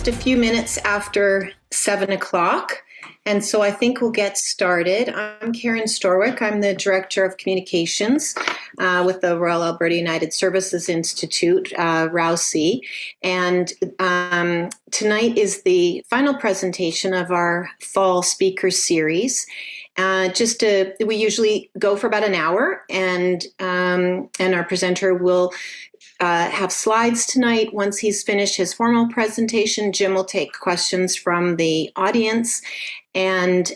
just a few minutes after 7 o'clock, and so I think we'll get started. I'm Karen Storwick. I'm the Director of Communications with the Royal Alberta United Services Institute, ROUSI, and tonight is the final presentation of our fall speaker series. We usually go for about an hour, and our presenter will have slides tonight. Once he's finished his formal presentation, Jim will take questions from the audience, and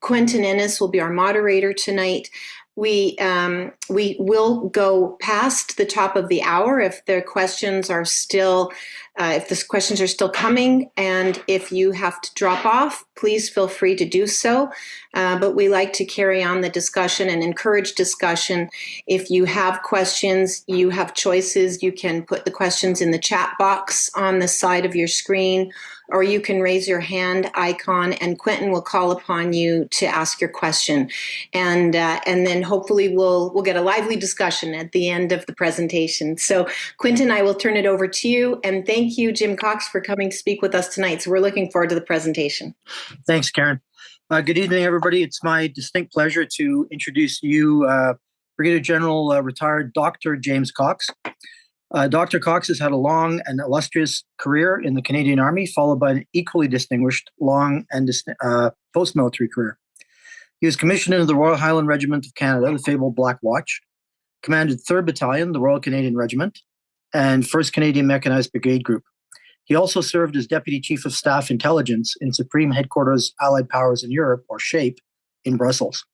Quentin Ennis will be our moderator tonight. We will go past the top of the hour if the questions are still coming, and if you have to drop off, please feel free to do so. But we like to carry on the discussion and encourage discussion. If you have questions, you have choices. You can put the questions in the chat box on the side of your screen, or you can raise your hand icon, and Quentin will call upon you to ask your question. And then hopefully we'll get a lively discussion at the end of the presentation. So Quentin, I will turn it over to you, and thank you, Jim Cox, for coming to speak with us tonight. So we're looking forward to the presentation. Thanks, Karen. Good evening, everybody. It's my distinct pleasure to introduce you Brigadier-General retired Dr. James Cox. Dr. Cox has had a long and illustrious career in the Canadian Army, followed by an equally distinguished long and post-military career. He was commissioned into the Royal Highland Regiment of Canada, the fabled Black Watch, commanded 3rd Battalion, the Royal Canadian Regiment, and 1st Canadian Mechanized Brigade Group. He also served as Deputy Chief of Staff Intelligence in Supreme Headquarters Allied Powers in Europe, or SHAPE, in Brussels.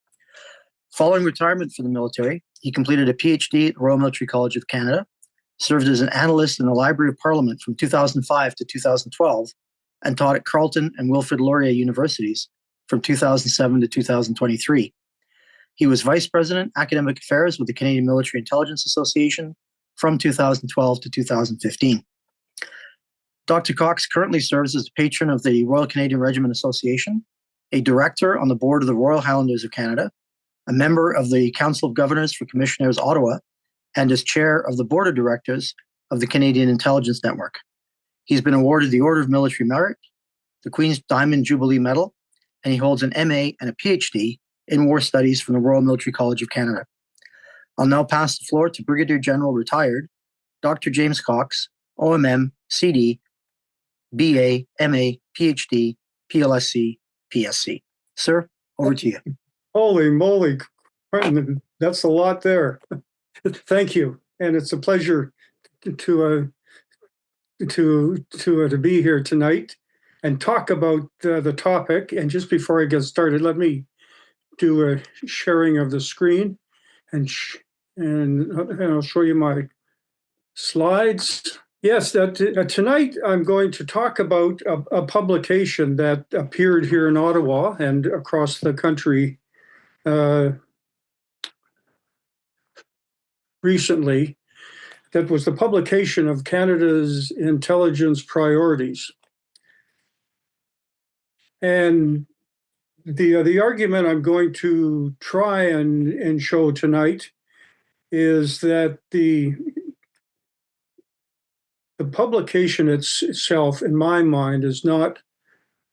Following retirement from the military, he completed a PhD at the Royal Military College of Canada, served as an analyst in the Library of Parliament from 2005 to 2012, and taught at Carleton and Wilfrid Laurier Universities from 2007 to 2023. He was Vice President, Academic Affairs with the Canadian Military Intelligence Association from 2012 to 2015. Dr. Cox currently serves as patron of the Royal Canadian Regiment Association, a director on the board of the Royal Highlanders of Canada, a member of the Council of Governors for Commissioners Ottawa, and as chair of the board of directors of the Canadian Intelligence Network. He's been awarded the Order of Military Merit, the Queen's Diamond Jubilee Medal, and he holds an MA and a PhD in War Studies from the Royal Military College of Canada. I'll now pass the floor to Brigadier General retired Dr. James Cox, OMM, CD, BA, MA, PhD, PLSC, PSC. Sir, over to you. Holy moly, Quentin, that's a lot there. Thank you, and it's a pleasure to be here tonight and talk about the topic. And just before I get started, let me do a sharing of the screen, and I'll show you my slides. Yes, tonight I'm going to talk about a publication that appeared here in Ottawa and across the country recently. That was the publication of Canada's intelligence priorities. And the argument I'm going to try and show tonight is that the publication itself, in my mind, is not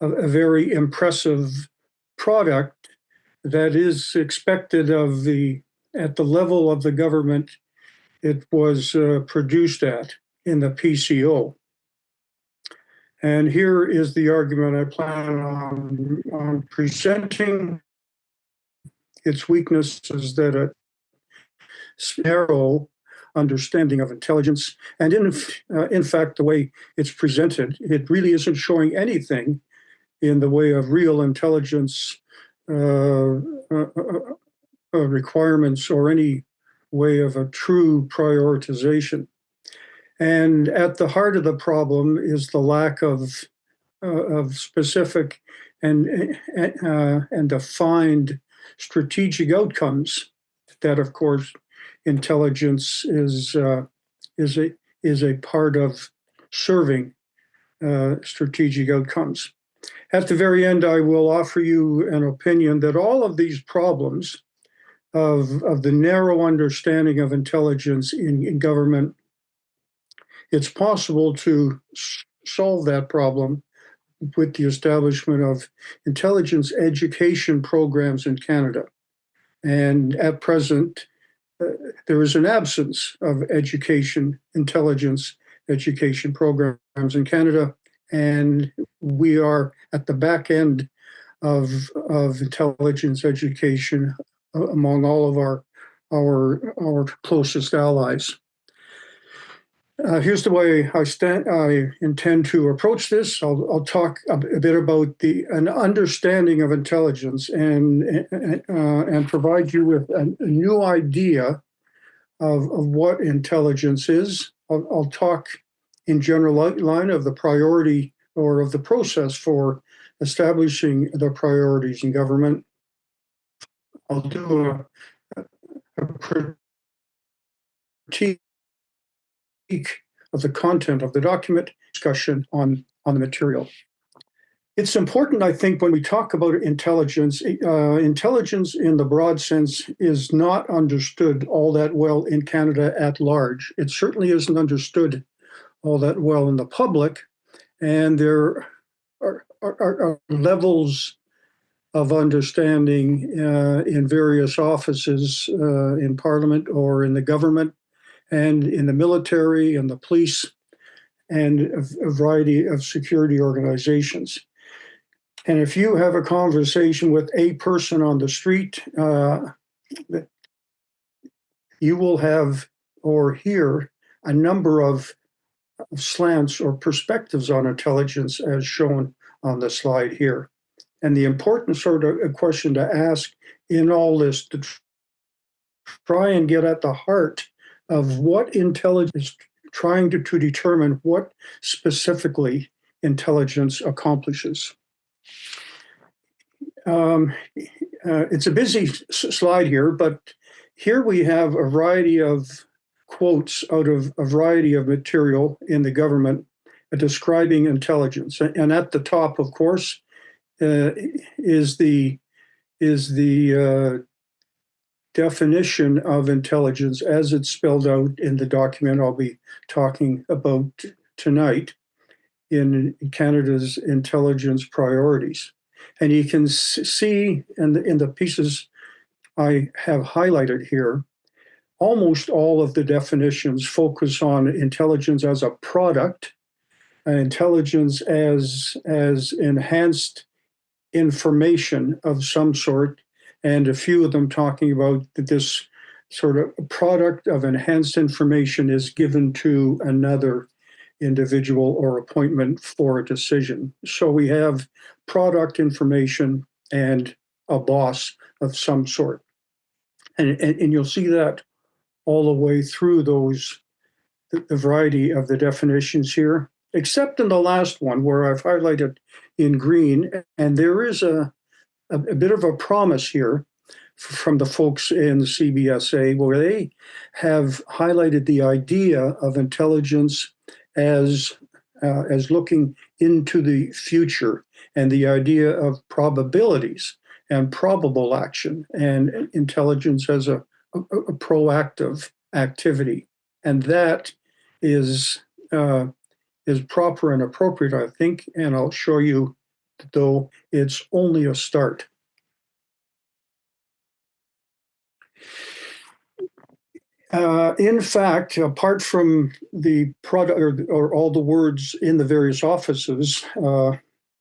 a very impressive product that is expected at the level of the government it was produced at in the PCO. And here is the argument I plan on presenting. Its weakness is that a narrow understanding of intelligence, and in fact, the way it's presented, it really isn't showing anything in the way of real intelligence requirements or any way of a true prioritization. And at the heart of the problem is the lack of specific and defined strategic outcomes that, of course, intelligence is a part of serving strategic outcomes. At the very end, I will offer you an opinion that all of these problems of the narrow understanding of intelligence in government, it's possible to solve that problem with the establishment of intelligence education programs in Canada. And at present, there is an absence of intelligence education programs in Canada, and we are at the back end of intelligence education among all of our closest allies. Here's the way I intend to approach this. I'll talk a bit about an understanding of intelligence and provide you with a new idea of what intelligence is. I'll talk in general outline of the priority or of the process for establishing the priorities in government. I'll do a critique of the content of the document, discussion on the material. It's important, I think, when we talk about intelligence, intelligence in the broad sense is not understood all that well in Canada at large. It certainly isn't understood all that well in the public, and there are levels of understanding in various offices in Parliament or in the government and in the military and the police and a variety of security organizations. And if you have a conversation with a person on the street, you will have or hear a number of slants or perspectives on intelligence as shown on the slide here. And the important sort of question to ask in all this to try and get at the heart of what intelligence is trying to determine what specifically intelligence accomplishes. It's a busy slide here, but here we have a variety of quotes out of a variety of material in the government describing intelligence. And at the top, of course, is the definition of intelligence as it's spelled out in the document I'll be talking about tonight in Canada's intelligence priorities. And you can see in the pieces I have highlighted here, almost all of the definitions focus on intelligence as a product, intelligence as enhanced information of some sort, and a few of them talking about that this sort of product of enhanced information is given to another individual or appointment for a decision. So we have product information and a boss of some sort. And you'll see that all the way through the variety of the definitions here, except in the last one where I've highlighted in green. And there is a bit of a promise here from the folks in the CBSA where they have highlighted the idea of intelligence as looking into the future and the idea of probabilities and probable action and intelligence as a proactive activity. And that is proper and appropriate, I think, and I'll show you, though it's only a start. In fact, apart from the product or all the words in the various offices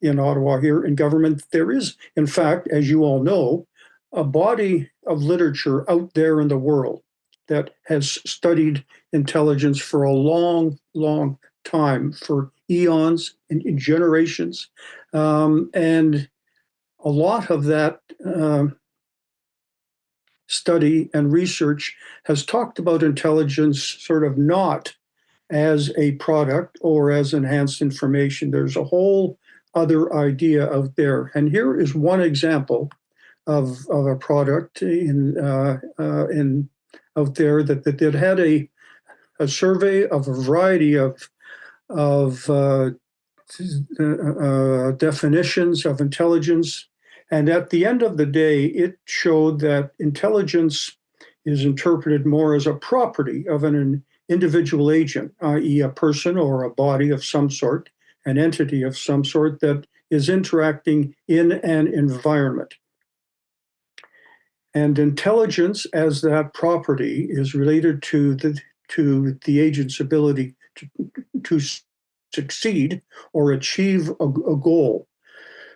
in Ottawa here in government, there is, in fact, as you all know, a body of literature out there in the world that has studied intelligence for a long, long time, for eons and generations. And a lot of that study and research has talked about intelligence sort of not as a product or as enhanced information. There's a whole other idea out there. And here is one example of a product out there that had a survey of a variety of definitions of intelligence. And at the end of the day, it showed that intelligence is interpreted more as a property of an individual agent, i.e. a person or a body of some sort, an entity of some sort that is interacting in an environment. And intelligence as that property is related to the agent's ability to succeed or achieve a goal.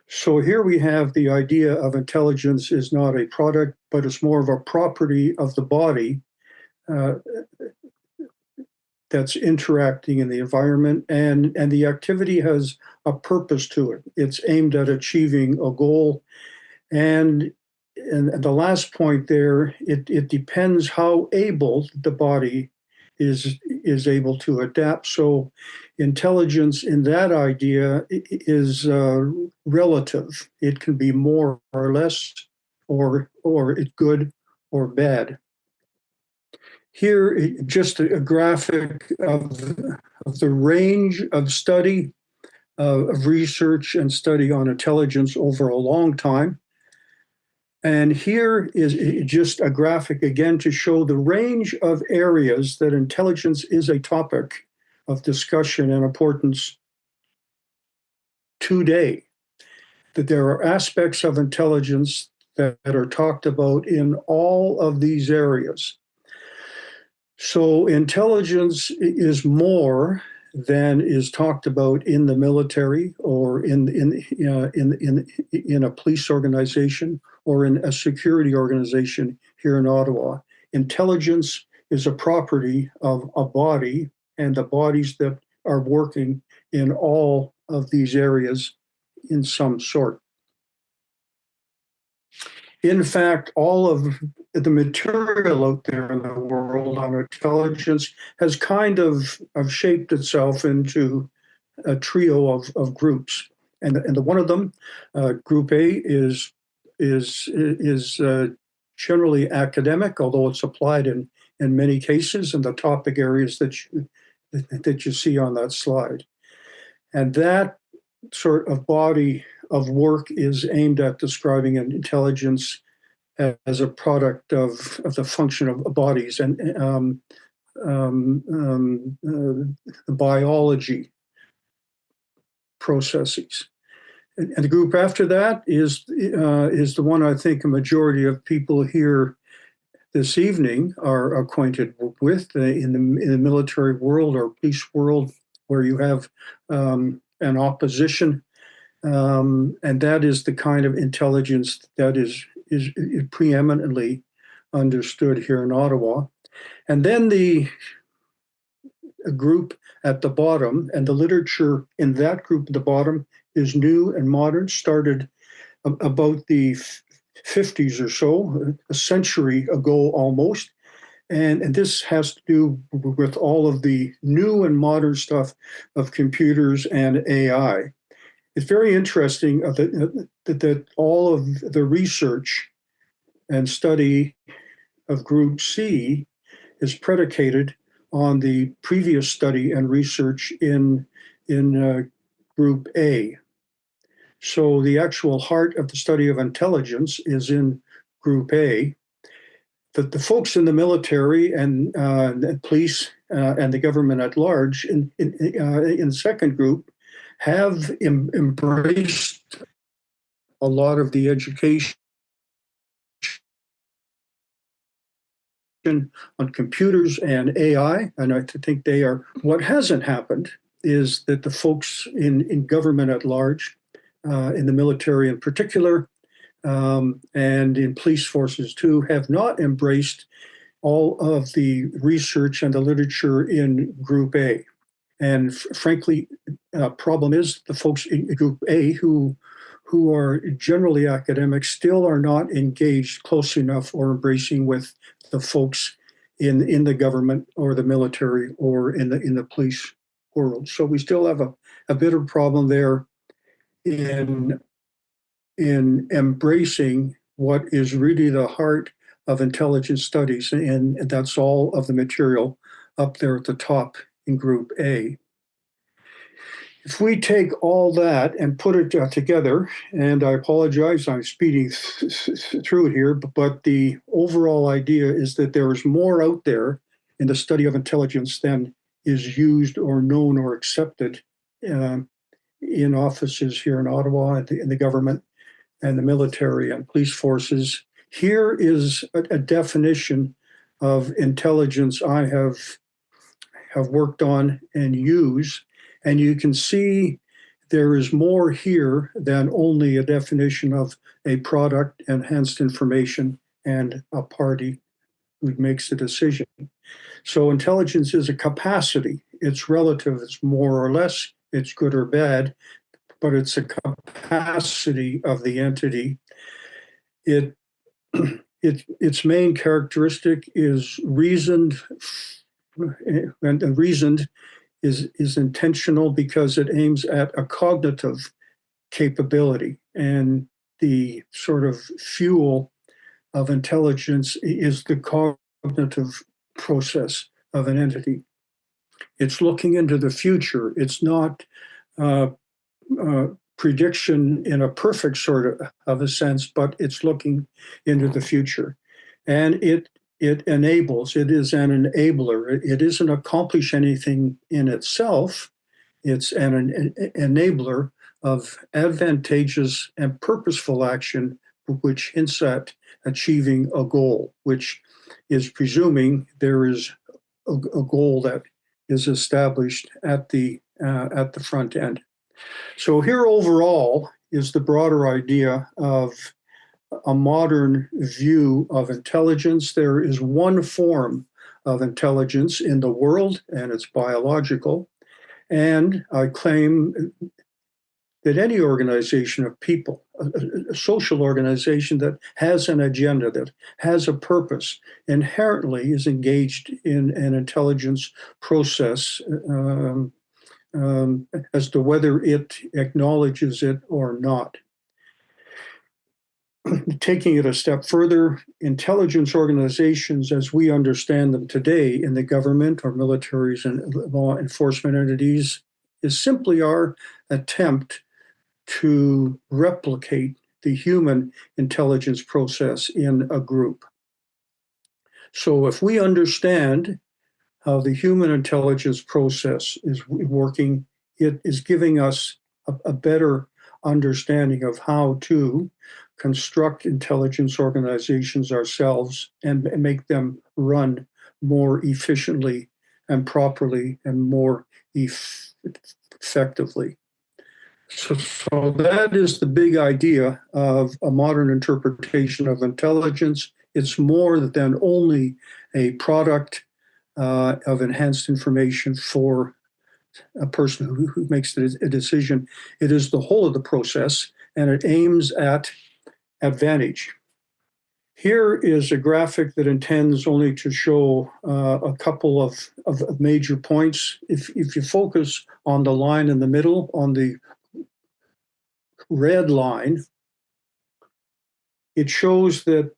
So here we have the idea of intelligence is not a product, but it's more of a property of the body that's interacting in the environment, and the activity has a purpose to it. It's aimed at achieving a goal. And the last point there, it depends how able the body is able to adapt. So intelligence in that idea is relative. It can be more or less, or it's good or bad. Here, just a graphic of the range of study, of research and study on intelligence over a long time. And here is just a graphic again to show the range of areas that intelligence is a topic of discussion and importance today. That there are aspects of intelligence that are talked about in all of these areas. So intelligence is more than is talked about in the military or in a police organization or in a security organization here in Ottawa. Intelligence is a property of a body and the bodies that are working in all of these areas in some sort. In fact, all of the material out there in the world on intelligence has kind of shaped itself into a trio of groups. And the one of them, Group A, is generally academic, although it's applied in many cases in the topic areas that you see on that slide. And that sort of body of work is aimed at describing an intelligence as a product of the function of bodies and biology processes. And the group after that is the one I think a majority of people here this evening are acquainted with in the military world or police world, where you have an opposition. And that is the kind of intelligence that is preeminently understood here in Ottawa. And then the group at the bottom, and the literature in that group at the bottom is new and modern, started about the 50s or so, a century ago almost. And this has to do with all of the new and modern stuff of computers and AI. It's very interesting that all of the research and study of Group C is predicated on the previous study and research in Group A. So the actual heart of the study of intelligence is in Group A. The folks in the military and police and the government at large in the second group have embraced a lot of the education on computers and AI, and I think they are. What hasn't happened is that the folks in government at large, in the military in particular, and in police forces too, have not embraced all of the research and the literature in Group A. And frankly, problem is the folks in Group A who are generally academic still are not engaged close enough or embracing with the folks in the government or the military or in the police world. So we still have a bit of a problem there in embracing what is really the heart of intelligence studies, and that's all of the material up there at the top in Group A. If we take all that and put it together, and I apologize, I'm speeding through it here, but the overall idea is that there is more out there in the study of intelligence than is used or known or accepted in offices here in Ottawa, in the government and the military and police forces. Here is a definition of intelligence I have worked on and use, and you can see there is more here than only a definition of a product, enhanced information, and a party who makes the decision. So intelligence is a capacity. It's relative. It's more or less. It's good or bad, but it's a capacity of the entity. Its main characteristic is reasoned, and reasoned is intentional because it aims at a cognitive capability. And the sort of fuel of intelligence is the cognitive process of an entity. It's looking into the future. It's not prediction in a perfect sort of a sense, but it's looking into the future. And it enables, it is an enabler. It doesn't accomplish anything in itself. It's an enabler of advantageous and purposeful action, which hints at achieving a goal, which is presuming there is a goal that is established at the front end. So here overall is the broader idea of a modern view of intelligence. There is one form of intelligence in the world, and it's biological. And I claim that any organization of people, a social organization that has an agenda, that has a purpose, inherently is engaged in an intelligence process as to whether it acknowledges it or not. Taking it a step further, intelligence organizations, as we understand them today in the government or militaries and law enforcement entities, is simply our attempt to replicate the human intelligence process in a group. So if we understand how the human intelligence process is working, it is giving us a better understanding of how to construct intelligence organizations ourselves and make them run more efficiently and properly and more effectively. So that is the big idea of a modern interpretation of intelligence. It's more than only a product of enhanced information for a person who makes a decision. It is the whole of the process, and it aims at advantage. Here is a graphic that intends only to show a couple of major points. If you focus on the line in the middle, on the red line, it shows that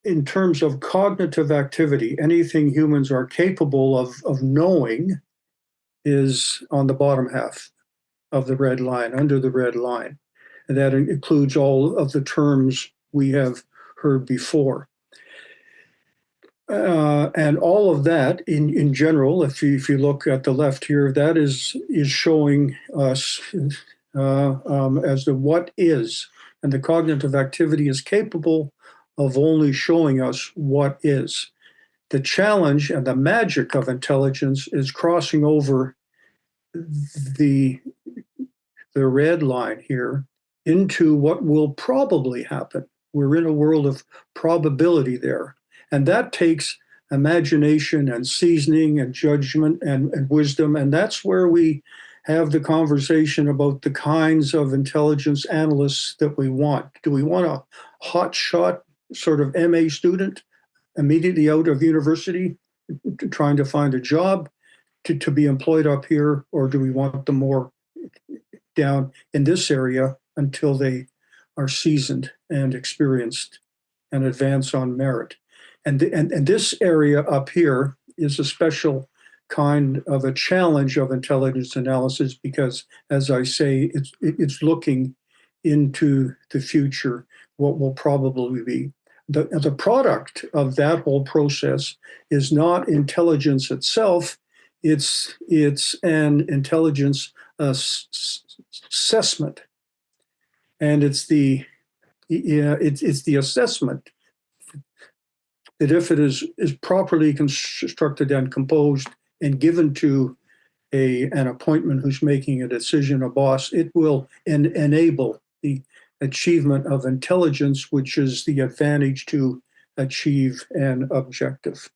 in terms of cognitive activity, anything humans are capable of knowing is on the bottom half of the red line, under the red line. And that includes all of the terms we have heard before. And all of that, in general, if you look at the left here, that is showing us as to what is. And the cognitive activity is capable of only showing us what is. The challenge and the magic of intelligence is crossing over the red line here into what will probably happen. We're in a world of probability there. And that takes imagination and seasoning and judgment and wisdom. And that's where we have the conversation about the kinds of intelligence analysts that we want. Do we want a hotshot sort of MA student immediately out of university trying to find a job to be employed up here? Or do we want them more down in this area until they are seasoned and experienced and advance on merit? And this area up here is a special kind of a challenge of intelligence analysis because, as I say, it's looking into the future, what will probably be. The product of that whole process is not intelligence itself, it's an intelligence assessment, and it's the assessment that if it is properly constructed and composed and given to an appointment who's making a decision, a boss, it will enable the achievement of intelligence, which is the advantage to achieve an objective.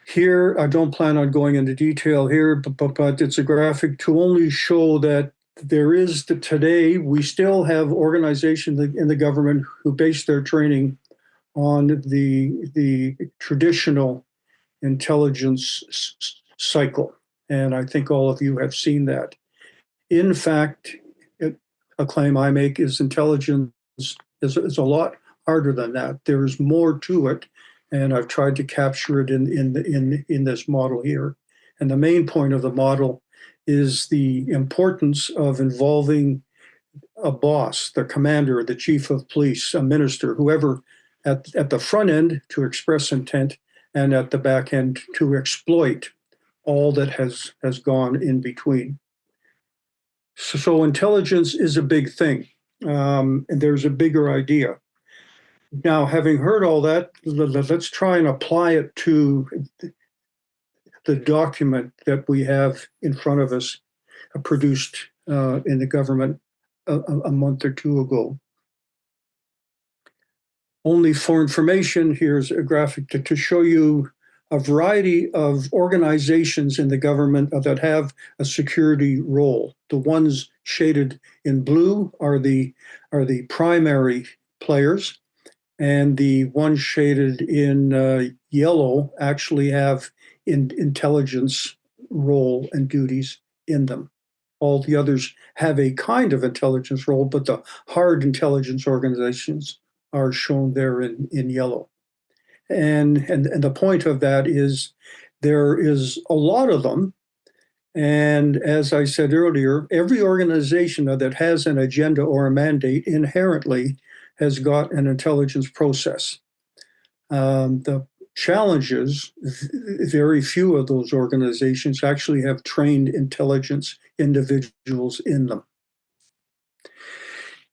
Here, I don't plan on going into detail here, but it's a graphic to only show that there is today, we still have organizations in the government who base their training on the traditional intelligence cycle. And I think all of you have seen that. In fact, a claim I make is intelligence is a lot harder than that. There is more to it, and I've tried to capture it in this model here. And the main point of the model is the importance of involving a boss, the commander, the chief of police, a minister, whoever at the front end to express intent and at the back end to exploit all that has gone in between. So intelligence is a big thing, and there's a bigger idea. Now, having heard all that, let's try and apply it to the document that we have in front of us, produced in the government a month or two ago. Only for information, here's a graphic to show you a variety of organizations in the government that have a security role. The ones shaded in blue are the primary players, and the ones shaded in yellow actually have intelligence role and duties in them. All the others have a kind of intelligence role, but the hard intelligence organizations are shown there in yellow. And the point of that is there is a lot of them. And as I said earlier, every organization that has an agenda or a mandate inherently has got an intelligence process. The challenges, very few of those organizations actually have trained intelligence individuals in them.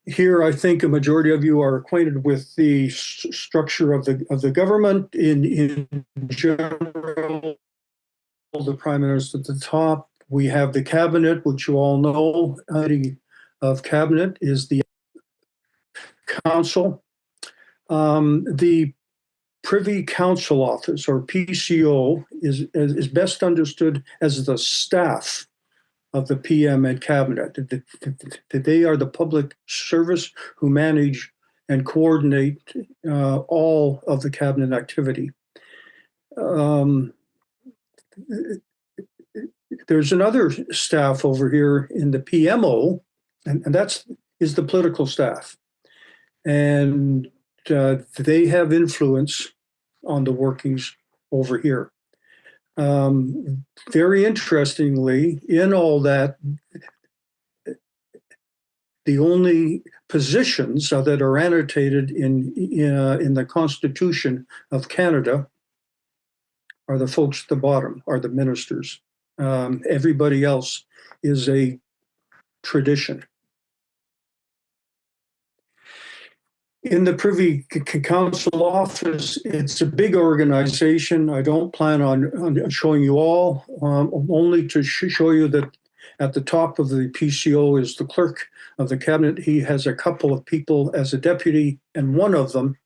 Here, I think a majority of you are acquainted with the structure of the government. In general, the prime minister at the top. We have the cabinet, which you all know. Of cabinet is the council. The Privy Council Office, or PCO, is best understood as the staff of the PM and cabinet. They are the public service who manage and coordinate all of the cabinet activity. There's another staff over here in the PMO, and that is the political staff. And they have influence on the workings over here. Very interestingly, in all that, the only positions that are annotated in the Constitution of Canada are the folks at the bottom, are the ministers. Everybody else is a tradition. In the Privy Council office, it's a big organization. I don't plan on showing you all, only to show you that at the top of the PCO is the clerk of the cabinet. He has a couple of people as a deputy, and one of them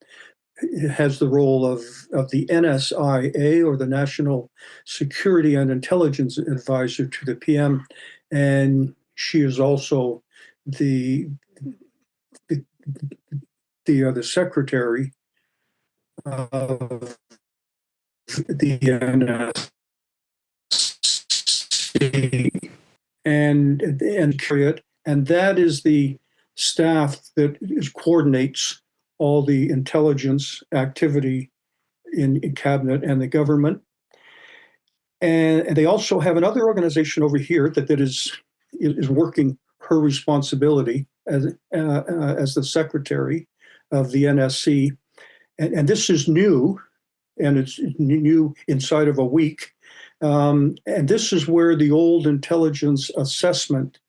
has the role of the NSIA, or the National Security and Intelligence Advisor to the PM, and she is also the secretary of the NSC, and that is the staff that coordinates all the intelligence activity in cabinet and the government. And they also have another organization over here that is working her responsibility as the secretary of the NSC. And this is new, and it's new inside of a week. And this is where the old intelligence assessment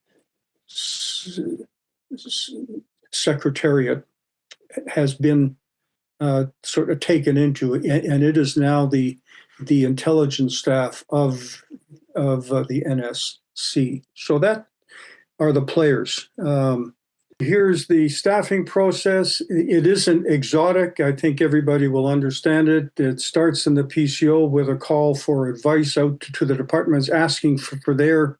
secretariat has been sort of taken into, and it is now the intelligence staff of the NSC. So that are the players. Here's the staffing process. It isn't exotic. I think everybody will understand it. It starts in the PCO with a call for advice out to the departments asking for their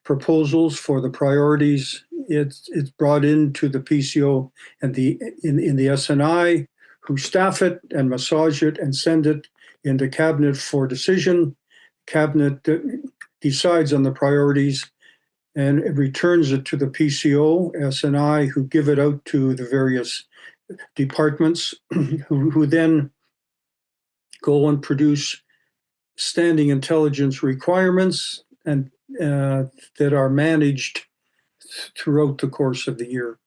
proposals for the priorities. It's brought into the PCO and in the SNI, who staff it and massage it and send it into cabinet for decision. Cabinet decides on the priorities and it returns it to the PCO, SNI, who give it out to the various departments, who then go and produce standing intelligence requirements and that are managed throughout the course of the year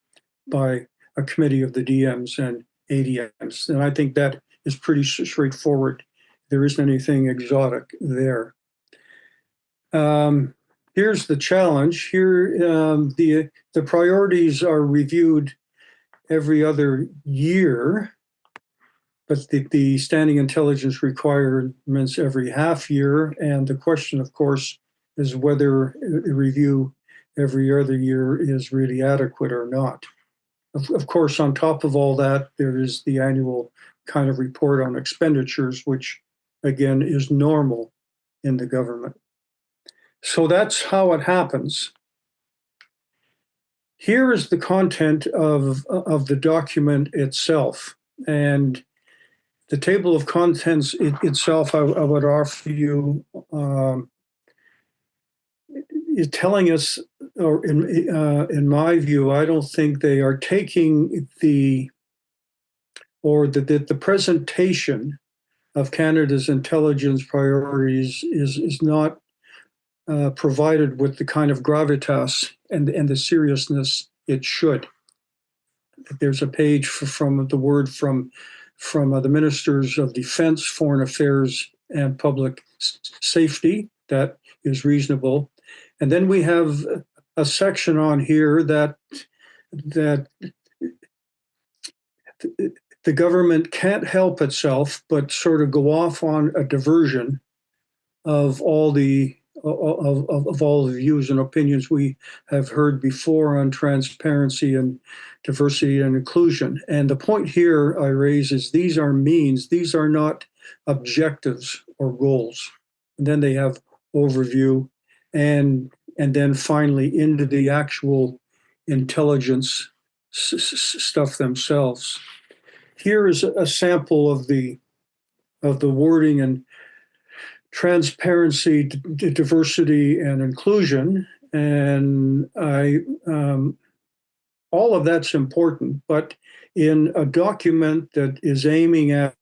by a committee of the DMs and ADMs. And I think that is pretty straightforward. There isn't anything exotic there. Here's the challenge. Here, the priorities are reviewed every other year, but the standing intelligence requirements every half year. And the question, of course, is whether a review every other year is really adequate or not. Of course, on top of all that, there is the annual kind of report on expenditures, which again is normal in the government. So that's how it happens. Here is the content of the document itself. And the table of contents itself, I would offer you, is telling us, or in my view, I don't think they are taking the presentation of Canada's intelligence priorities is not provided with the kind of gravitas and the seriousness it should. There's a page from the Ministers of Defense, Foreign Affairs, and Public Safety that is reasonable. And then we have a section on here that the government can't help itself but sort of go off on a diversion of all the views and opinions we have heard before on transparency and diversity and inclusion. And the point here I raise is these are means, these are not objectives or goals. And then they have overview and then finally into the actual intelligence stuff themselves. Here is a sample of the wording and transparency, diversity, and inclusion. And all of that's important, but in a document that is aiming at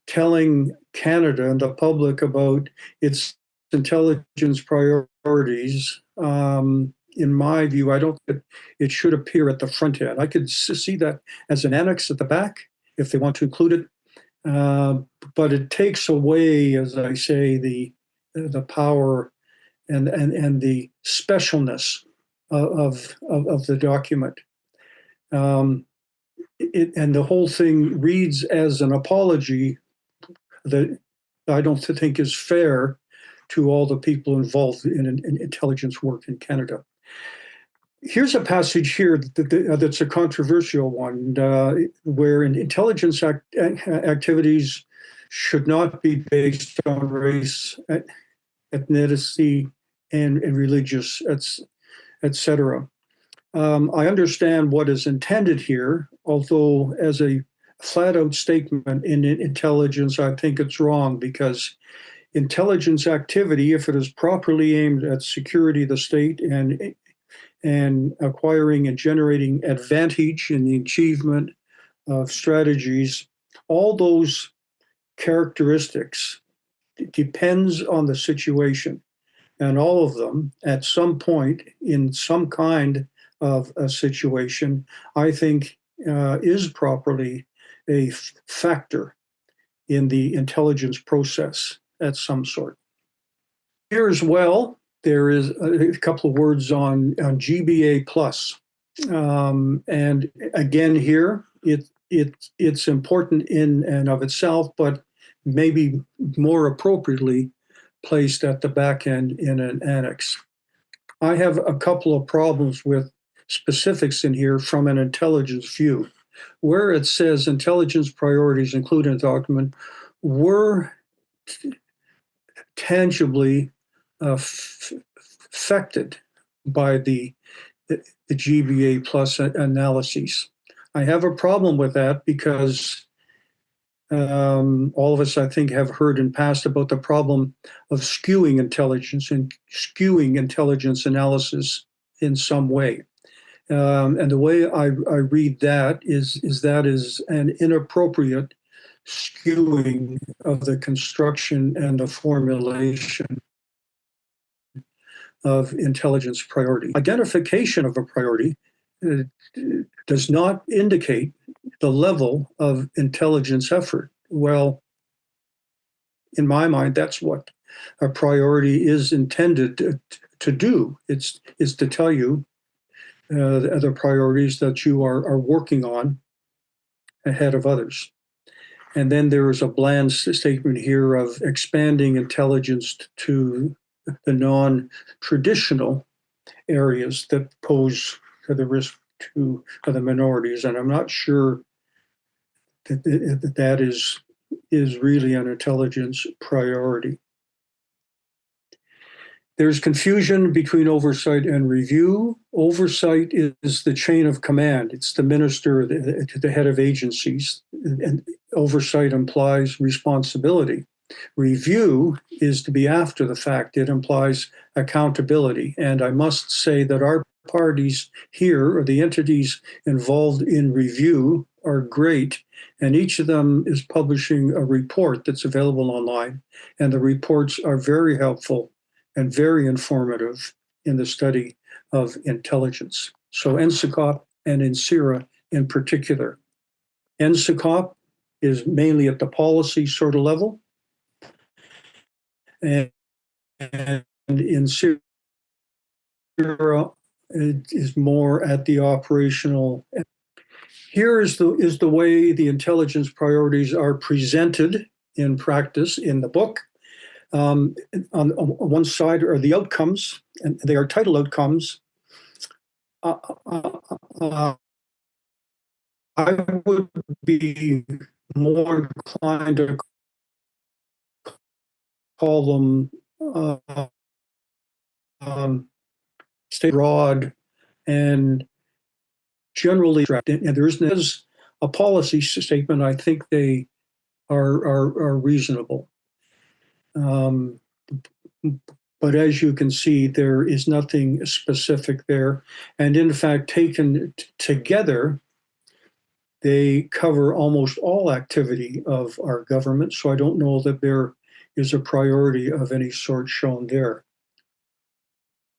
telling Canada and the public about its intelligence priorities, in my view, I don't think it should appear at the front end. I could see that as an annex at the back if they want to include it. But it takes away, as I say, the power and the specialness of the document. And the whole thing reads as an apology that I don't think is fair to all the people involved in intelligence work in Canada. Here's a passage here that's a controversial one, where intelligence activities should not be based on race, ethnicity, and religious, etc. I understand what is intended here, although as a flat-out statement in intelligence, I think it's wrong, because intelligence activity, if it is properly aimed at security of the state and acquiring and generating advantage in the achievement of strategies, all those characteristics depends on the situation. And all of them, at some point in some kind of a situation, I think is properly a factor in the intelligence process at some sort. Here as well, there is a couple of words on GBA plus. And again, here, it's important in and of itself, but maybe more appropriately placed at the back end in an annex. I have a couple of problems with specifics in here from an intelligence view. Where it says intelligence priorities included in the document were tangibly affected by the GBA plus analyses. I have a problem with that because all of us, I think, have heard in past about the problem of skewing intelligence and skewing intelligence analysis in some way. And the way I read that is an inappropriate skewing of the construction and the formulation of intelligence priority. Identification of a priority does not indicate the level of intelligence effort. Well, in my mind, that's what a priority is intended to do. It's to tell you the other priorities that you are working on ahead of others. And then there is a bland statement here of expanding intelligence to the non-traditional areas that pose the risk to the minorities. And I'm not sure that is really an intelligence priority. There's confusion between oversight and review. Oversight is the chain of command. It's the minister, the head of agencies. And oversight implies responsibility. Review is to be after the fact. It implies accountability. And I must say that our parties here, or the entities involved in review, are great. And each of them is publishing a report that's available online. And the reports are very helpful and very informative in the study of intelligence. So NSICOP and INSERA in particular. NSICOP is mainly at the policy sort of level, and INSERA is more at the operational. Here is the way the intelligence priorities are presented in practice in the book. On one side are the outcomes, and they are title outcomes. I would be more inclined to call them stay broad and generally, and there is a policy statement. I think they are reasonable. But as you can see, there is nothing specific there. And in fact, taken together, they cover almost all activity of our government. So I don't know that there is a priority of any sort shown there.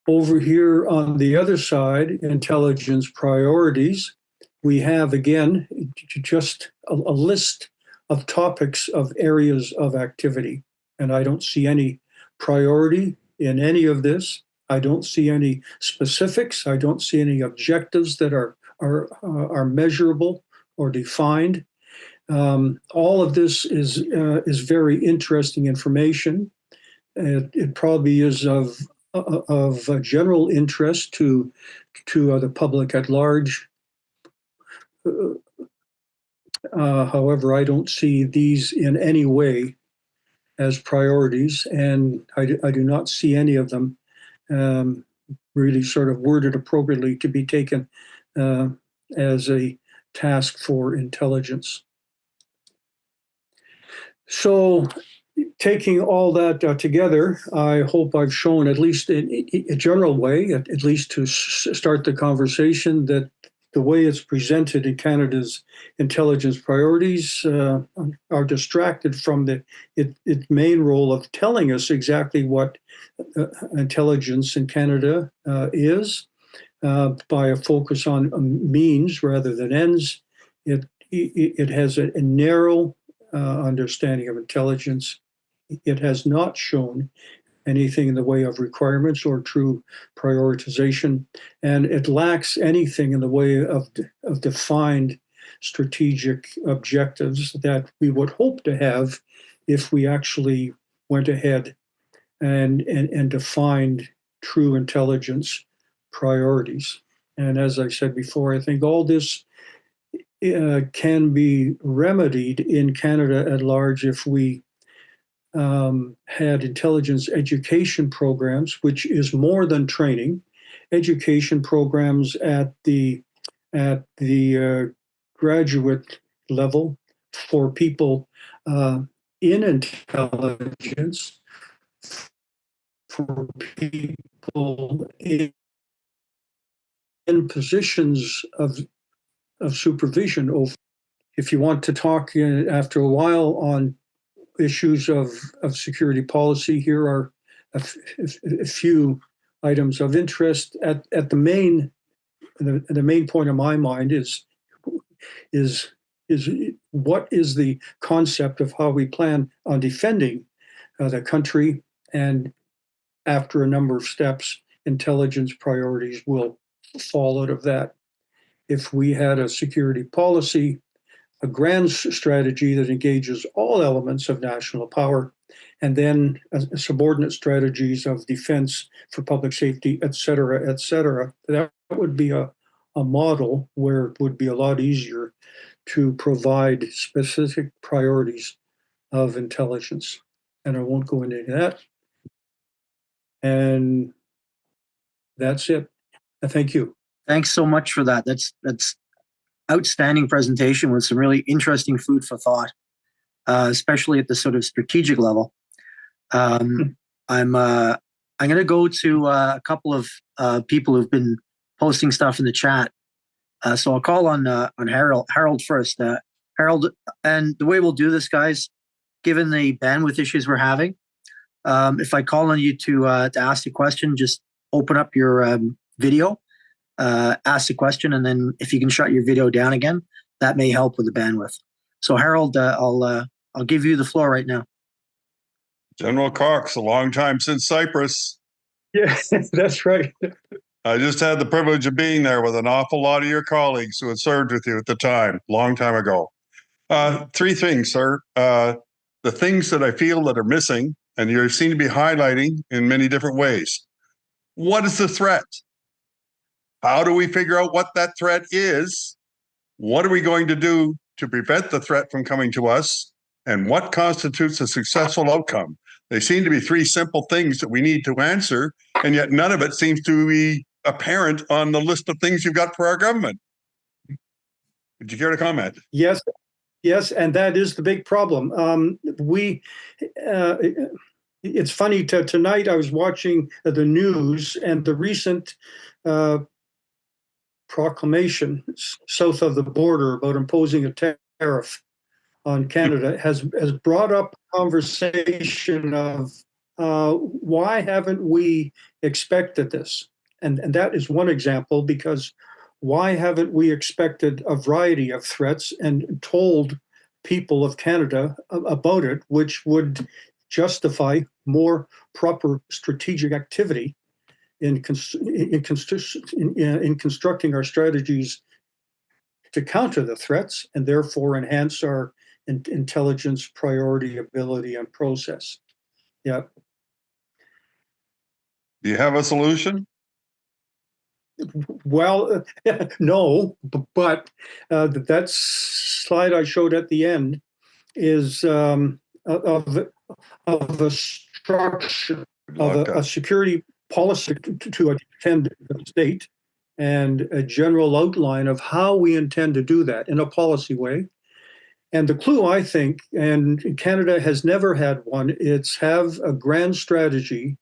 Over here on the other side, intelligence priorities, we have, again, just a list of topics of areas of activity. And I don't see any priority in any of this. I don't see any specifics. I don't see any objectives that are measurable or defined. All of this is very interesting information. It probably is of general interest to the public at large. However, I don't see these in any way as priorities, and I do not see any of them really sort of worded appropriately to be taken as a task for intelligence. So taking all that together, I hope I've shown, at least in a general way, at least to start the conversation, that the way it's presented in Canada's intelligence priorities are distracted from its main role of telling us exactly what intelligence in Canada is, by a focus on means rather than ends. It has a narrow understanding of intelligence. It has not shown anything in the way of requirements or true prioritization, and it lacks anything in the way of defined strategic objectives that we would hope to have if we actually went ahead and defined true intelligence priorities. And as I said before, I think all this can be remedied in Canada at large if we had intelligence education programs, which is more than training, education programs at the graduate level for people in intelligence, for people in positions of supervision. If you want to talk after a while on issues of security policy, here are a few items of interest. At the main point of my mind is what is the concept of how we plan on defending the country, and after a number of steps, intelligence priorities will fall out of that. If we had a security policy, a grand strategy that engages all elements of national power, and then subordinate strategies of defense for public safety, et cetera, that would be a model where it would be a lot easier to provide specific priorities of intelligence. And I won't go into that. And that's it. Thank you. Thanks so much for that. That's outstanding presentation with some really interesting food for thought, especially at the sort of strategic level. I'm going to go to a couple of people who've been posting stuff in the chat. So I'll call on Harold first. Harold, and the way we'll do this, guys, given the bandwidth issues we're having, if I call on you to ask a question, just open up your video, ask the question, and then if you can shut your video down again, that may help with the bandwidth. So Harold, I'll give you the floor right now. General Cox, a long time since Cyprus. Yeah, that's right. I just had the privilege of being there with an awful lot of your colleagues who had served with you at the time, long time ago. Three things, sir. The things that I feel that are missing, and you seem to be highlighting in many different ways. What is the threat? How do we figure out what that threat is? What are we going to do to prevent the threat from coming to us? And what constitutes a successful outcome? They seem to be three simple things that we need to answer, and yet none of it seems to be apparent on the list of things you've got for our government. Would you care to comment? Yes, and that is the big problem. It's funny, tonight I was watching the news, and the recent proclamation south of the border about imposing a tariff on Canada has brought up conversation of why haven't we expected this? And that is one example, because why haven't we expected a variety of threats and told people of Canada about it, which would justify more proper strategic activity in constructing our strategies to counter the threats and therefore enhance our intelligence, priority, ability, and process. Yeah. Do you have a solution? Well, no, but that slide I showed at the end is of a structure of a security policy to attend the state, and a general outline of how we intend to do that in a policy way. And the clue, I think, and Canada has never had one, it's have a grand strategy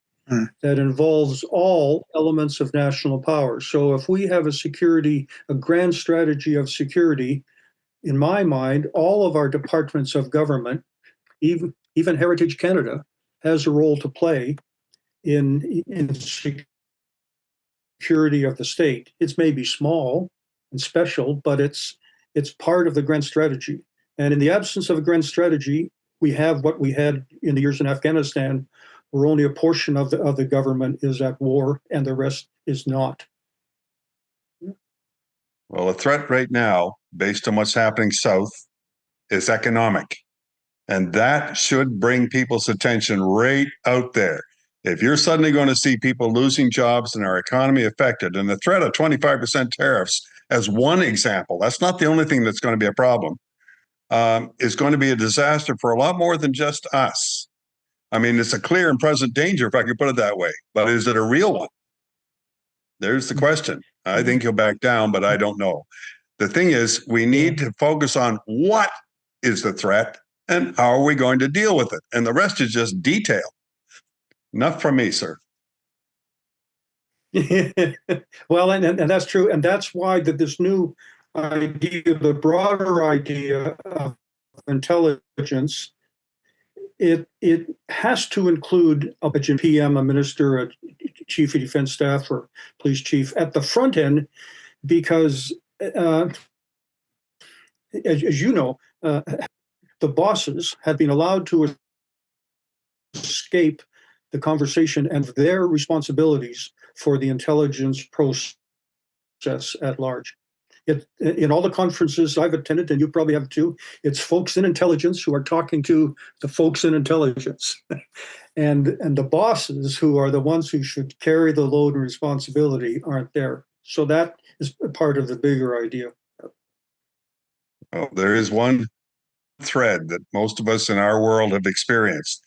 that involves all elements of national power. So if we have a grand strategy of security, in my mind, all of our departments of government, even Heritage Canada, has a role to play in security of the state. It's maybe small and special, but it's part of the grand strategy. And in the absence of a grand strategy, we have what we had in the years in Afghanistan, where only a portion of the government is at war and the rest is not. Well, the threat right now, based on what's happening south, is economic. And that should bring people's attention right out there. If you're suddenly going to see people losing jobs and our economy affected, and the threat of 25% tariffs as one example, that's not the only thing that's going to be a problem, is going to be a disaster for a lot more than just us. I mean, it's a clear and present danger, if I could put it that way. But is it a real one? There's the question. I think he'll back down, but I don't know. The thing is, we need to focus on what is the threat and how are we going to deal with it? And the rest is just detail. Enough from me, sir. Well, and that's true. And that's why this new idea, the broader idea of intelligence, it has to include a PM, a minister, a chief of defense staff, or police chief at the front end, because as you know, the bosses have been allowed to escape the conversation and their responsibilities for the intelligence process at large. In all the conferences I've attended, and you probably have too, it's folks in intelligence who are talking to the folks in intelligence. and the bosses, who are the ones who should carry the load and responsibility, aren't there. So that is part of the bigger idea. Well, there is one thread that most of us in our world have experienced,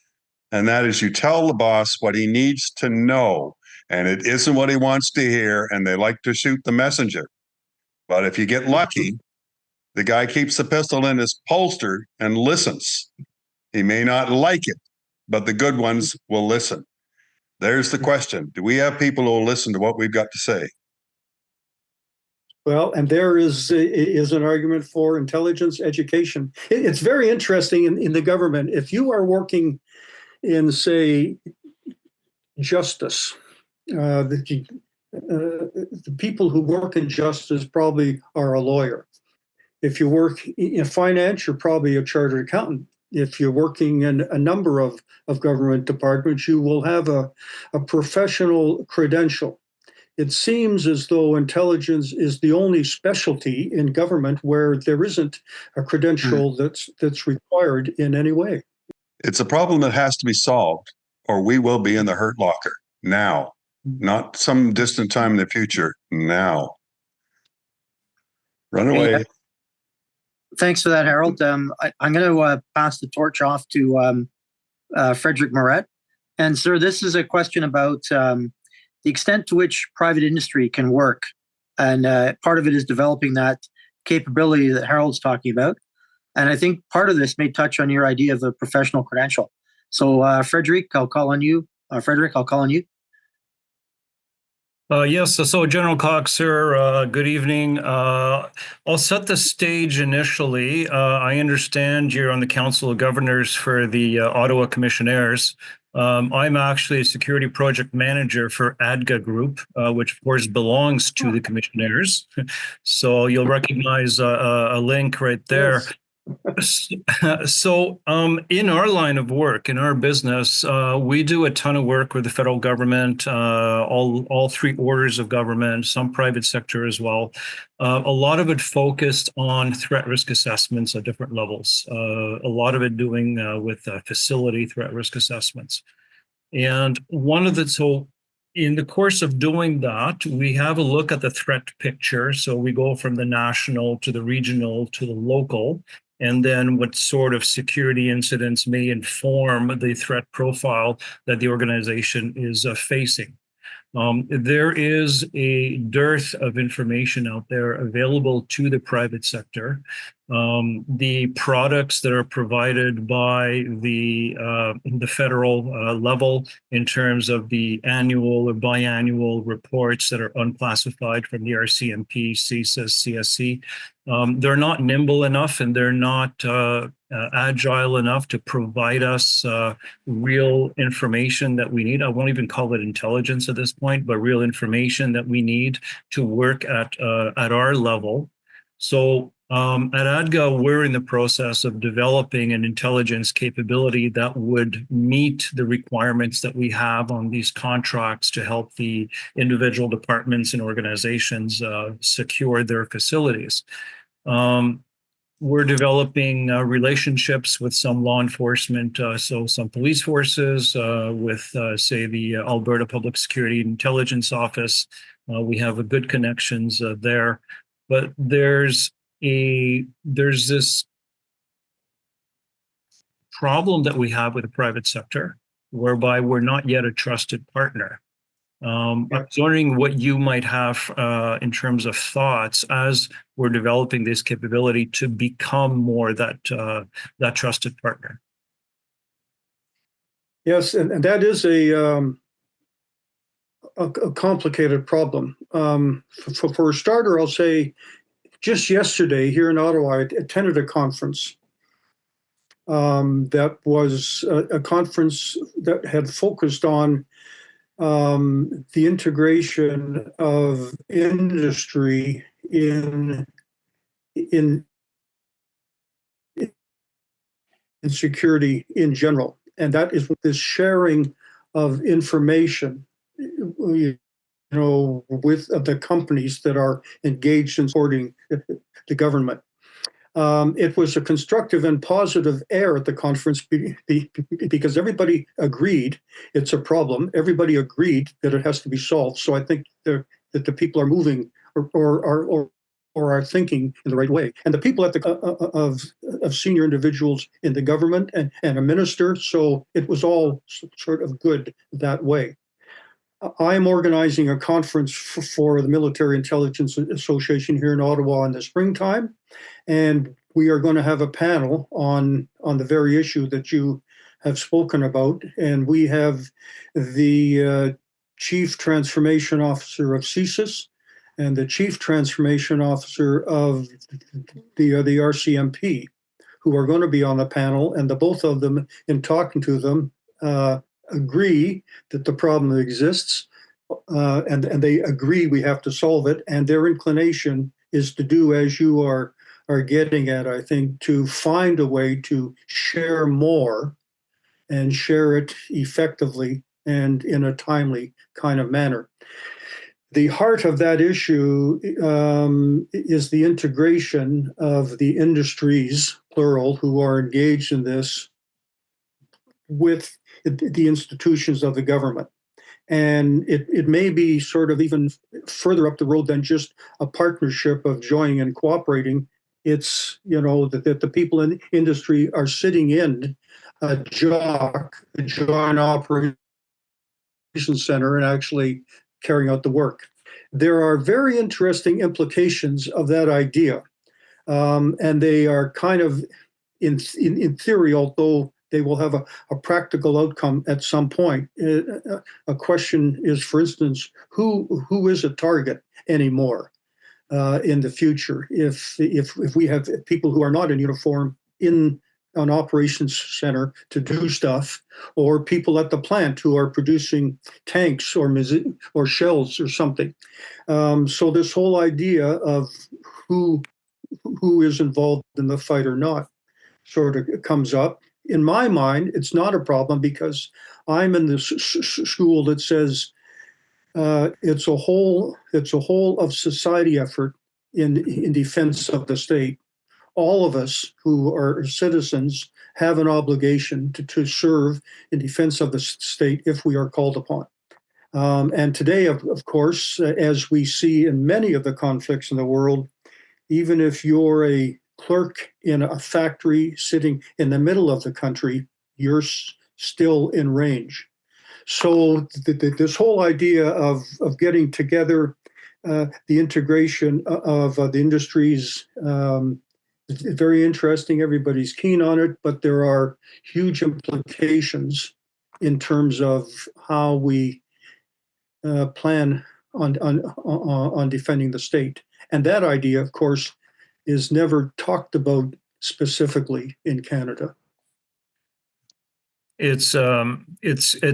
and that is you tell the boss what he needs to know, and it isn't what he wants to hear, and they like to shoot the messenger. But if you get lucky, the guy keeps the pistol in his holster and listens. He may not like it, but the good ones will listen. There's the question. Do we have people who will listen to what we've got to say? Well, and there is an argument for intelligence education. It's very interesting in the government. If you are working in, say, justice, the people who work in justice probably are a lawyer. If you work in finance, you're probably a chartered accountant. If you're working in a number of government departments, you will have a professional credential. It seems as though intelligence is the only specialty in government where there isn't a credential that's required in any way. It's a problem that has to be solved, or we will be in the hurt locker now, not some distant time in the future, now. Run away. Hey, thanks for that, Harold. I'm going to pass the torch off to Frederick Moret. And sir, this is a question about the extent to which private industry can work. And part of it is developing that capability that Harold's talking about. And I think part of this may touch on your idea of a professional credential. So Frederick, I'll call on you. Yes, so General Cox, sir, good evening. I'll set the stage initially. I understand you're on the Council of Governors for the Ottawa Commissionaires. I'm actually a security project manager for ADGA Group, which of course belongs to the Commissionaires. So you'll recognize a link right there. Yes. So in our line of work, in our business, we do a ton of work with the federal government, all three orders of government, some private sector as well. A lot of it focused on threat risk assessments at different levels. A lot of it doing with facility threat risk assessments. And in the course of doing that, we have a look at the threat picture. So we go from the national to the regional to the local, and then what sort of security incidents may inform the threat profile that the organization is facing. There is a dearth of information out there available to the private sector. The products that are provided by the federal level in terms of the annual or biannual reports that are unclassified from the RCMP, CSIS, CSC, they're not nimble enough and they're not agile enough to provide us real information that we need. I won't even call it intelligence at this point, but real information that we need to work at our level. So At ADGA, we're in the process of developing an intelligence capability that would meet the requirements that we have on these contracts to help the individual departments and organizations secure their facilities. We're developing relationships with some law enforcement, so some police forces, with, say, the Alberta Public Security Intelligence Office. We have good connections there, but there's this problem that we have with the private sector, whereby we're not yet a trusted partner. I was wondering what you might have in terms of thoughts as we're developing this capability to become more that trusted partner. Yes, and that is a complicated problem. For a starter, I'll say just yesterday here in Ottawa, I attended a conference that was a conference that had focused on the integration of industry in security in general, and that is this sharing of information, with the companies that are engaged in supporting the government. It was a constructive and positive air at the conference because everybody agreed it's a problem. Everybody agreed that it has to be solved. So I think that the people are moving or are thinking in the right way. And the people at the of senior individuals in the government and a minister. So it was all sort of good that way. I'm organizing a conference for the Military Intelligence Association here in Ottawa in the springtime, and we are going to have a panel on the very issue that you have spoken about. And we have the Chief Transformation Officer of CSIS and the Chief Transformation Officer of the RCMP, who are going to be on the panel, and the both of them, in talking to them, agree that the problem exists, and they agree we have to solve it, and their inclination is to do as you are getting at, I think, to find a way to share more and share it effectively and in a timely kind of manner. The heart of that issue is the integration of the industries, plural, who are engaged in this with the institutions of the government. And it may be sort of even further up the road than just a partnership of joining and cooperating. It's, that the people in industry are sitting in a joint operations center, and actually carrying out the work. There are very interesting implications of that idea. And they are kind of, in theory, although they will have a practical outcome at some point. A question is, for instance, who is a target anymore in the future? If we have people who are not in uniform in an operations center to do stuff, or people at the plant who are producing tanks or shells or something. So this whole idea of who is involved in the fight or not sort of comes up. In my mind, it's not a problem because I'm in the school that says it's a whole of society effort in defense of the state. All of us who are citizens have an obligation to serve in defense of the state if we are called upon. And today, of course, as we see in many of the conflicts in the world, even if you're a clerk in a factory sitting in the middle of the country, you're still in range. So this whole idea of getting together, the integration of the industries, is very interesting. Everybody's keen on it, but there are huge implications in terms of how we plan on defending the state. And that idea, of course, is never talked about specifically in Canada. It's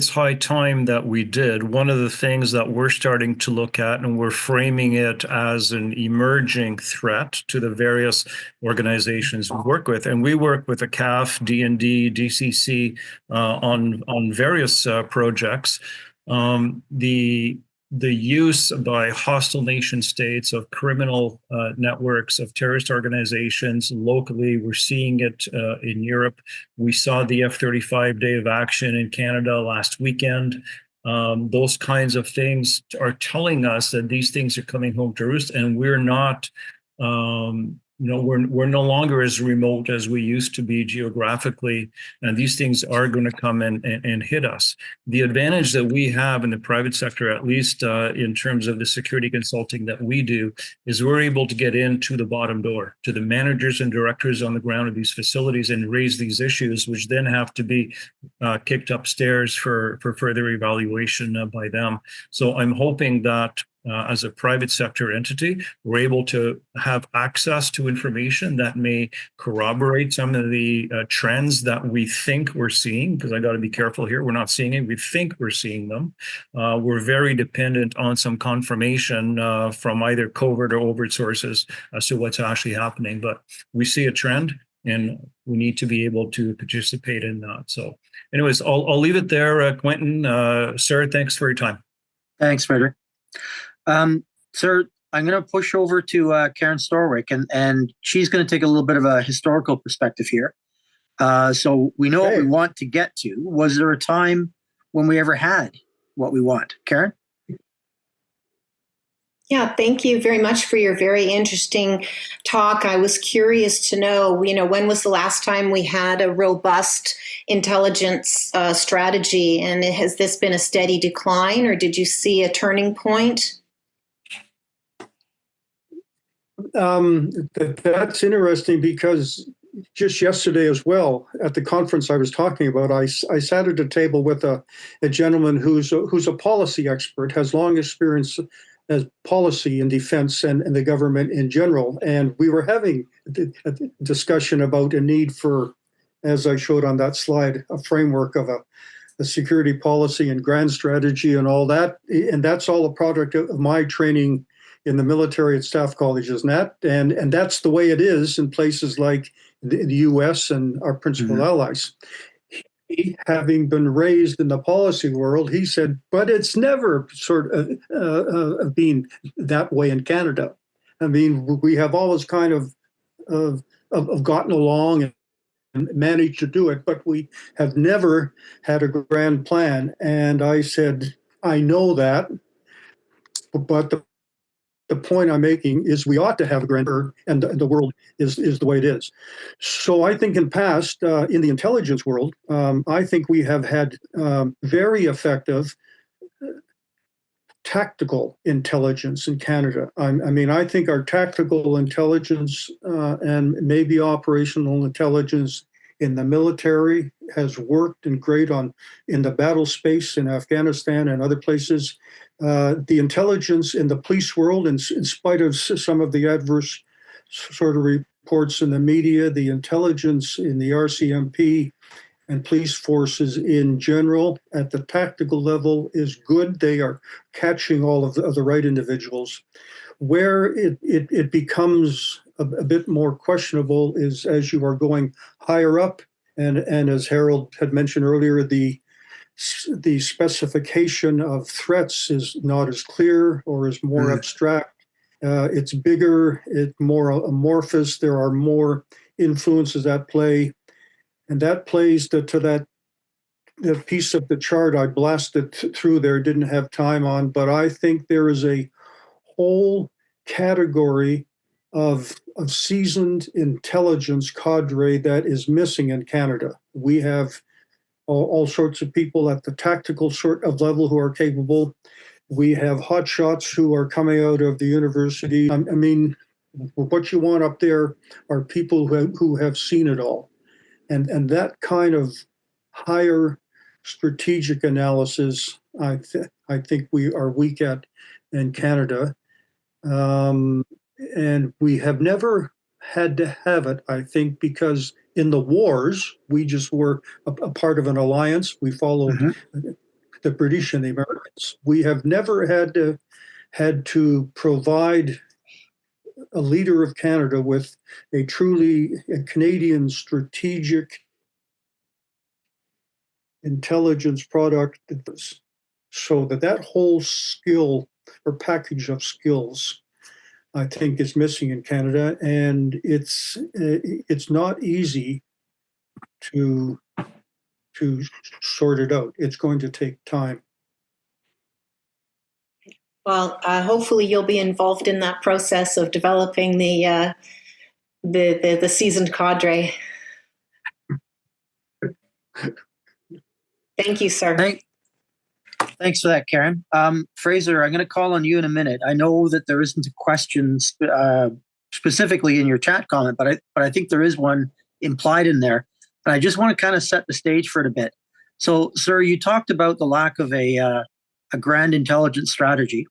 high time that we did. One of the things that we're starting to look at, and we're framing it as an emerging threat to the various organizations we work with, and we work with the CAF, D&D, DCC on various projects. The use by hostile nation states of criminal networks of terrorist organizations locally. We're seeing it in Europe. We saw the F-35 day of action in Canada last weekend. Those kinds of things are telling us that these things are coming home to roost, and we're not, we're no longer as remote as we used to be geographically, and these things are going to come and hit us. The advantage that we have in the private sector, at least in terms of the security consulting that we do, is we're able to get into the bottom door to the managers and directors on the ground of these facilities and raise these issues, which then have to be kicked upstairs for further evaluation by them. So I'm hoping that as a private sector entity, we're able to have access to information that may corroborate some of the trends that we think we're seeing, because I got to be careful here. We're not seeing it. We think we're seeing them. We're very dependent on some confirmation from either covert or overt sources as to what's actually happening. But we see a trend, and we need to be able to participate in that. So anyways, I'll leave it there, Quentin. Sir, thanks for your time. Thanks, Frederick. Sir, I'm going to push over to Karen Storwick, and she's going to take a little bit of a historical perspective here. So we know what we want to get to. Was there a time when we ever had what we want? Karen? Yeah, thank you very much for your very interesting talk. I was curious to know, when was the last time we had a robust intelligence strategy, and has this been a steady decline, or did you see a turning point? That's interesting, because just yesterday as well, at the conference I was talking about, I sat at a table with a gentleman who's a policy expert, has long experience as policy in defense and the government in general. And we were having a discussion about a need for, as I showed on that slide, a framework of a security policy and grand strategy and all that. And that's all a product of my training in the military at staff colleges and that's the way it is in places like the US and our principal allies. He, having been raised in the policy world, he said, but it's never sort of been that way in Canada. I mean, we have always kind of gotten along and managed to do it, but we have never had a grand plan. And I said, I know that, but the point I'm making is we ought to have a grander, and the world is the way it is. So I think in past, in the intelligence world, I think we have had very effective tactical intelligence in Canada. I mean, I think our tactical intelligence and maybe operational intelligence in the military has worked and great in the battle space in Afghanistan and other places. The intelligence in the police world, in spite of some of the adverse sort of reports in the media, the intelligence in the RCMP and police forces in general at the tactical level is good. They are catching all of the right individuals. Where it becomes a bit more questionable is as you are going higher up, and as Harold had mentioned earlier, the specification of threats is not as clear or is more abstract. It's bigger, it's more amorphous. There are more influences at play, and that plays to that piece of the chart I blasted through there. Didn't have time on, but I think there is a whole category of seasoned intelligence cadre that is missing in Canada. We have all sorts of people at the tactical sort of level who are capable. We have hotshots who are coming out of the university. I mean, what you want up there are people who have seen it all. And that kind of higher strategic analysis, I think we are weak at in Canada. And we have never had to have it, I think, because in the wars, we just were a part of an alliance. We followed the British and the Americans. We have never had to provide a leader of Canada with a truly Canadian strategic intelligence product, so that whole skill or package of skills, I think, is missing in Canada, and it's not easy to sort it out. It's going to take time. Well, hopefully you'll be involved in that process of developing the seasoned cadre. Thank you, sir. Thanks for that, Karen. Fraser, I'm going to call on you in a minute. I know that there isn't a question specifically in your chat comment, but I think there is one implied in there. And I just want to kind of set the stage for it a bit. So, sir, you talked about the lack of a grand intelligence strategy.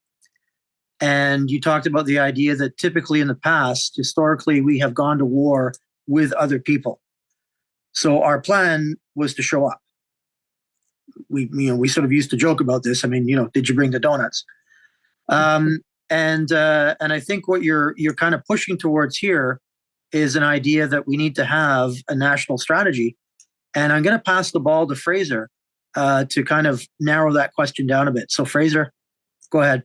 And you talked about the idea that typically in the past, historically, we have gone to war with other people. So our plan was to show up. We sort of used to joke about this. I mean, did you bring the donuts? And I think what you're kind of pushing towards here is an idea that we need to have a national strategy. And I'm going to pass the ball to Fraser to kind of narrow that question down a bit. So Fraser, go ahead.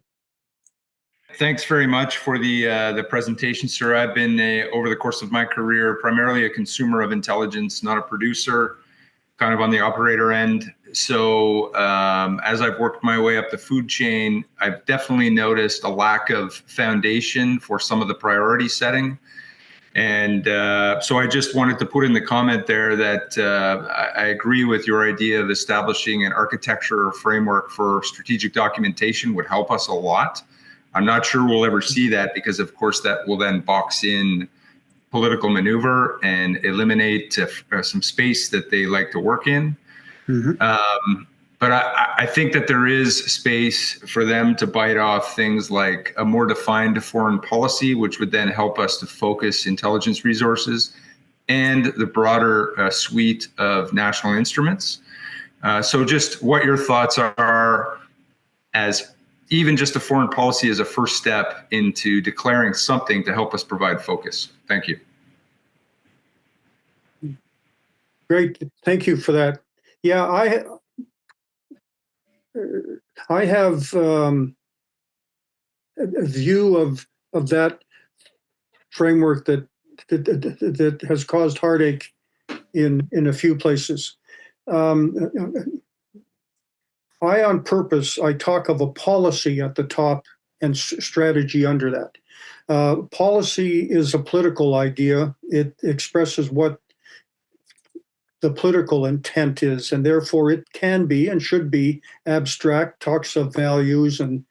Thanks very much for the presentation, sir. I've been, over the course of my career, primarily a consumer of intelligence, not a producer, kind of on the operator end. So as I've worked my way up the food chain, I've definitely noticed a lack of foundation for some of the priority setting. And so I just wanted to put in the comment there that I agree with your idea of establishing an architecture or framework for strategic documentation would help us a lot. I'm not sure we'll ever see that because, of course, that will then box in political maneuver and eliminate some space that they like to work in. But I think that there is space for them to bite off things like a more defined foreign policy, which would then help us to focus intelligence resources and the broader suite of national instruments. So just what your thoughts are as even just a foreign policy as a first step into declaring something to help us provide focus. Thank you. Great, thank you for that. Yeah, I have a view of that framework that has caused heartache in a few places. On purpose, I talk of a policy at the top and strategy under that. Policy is a political idea. It expresses what the political intent is, and therefore it can be and should be abstract, talks of values and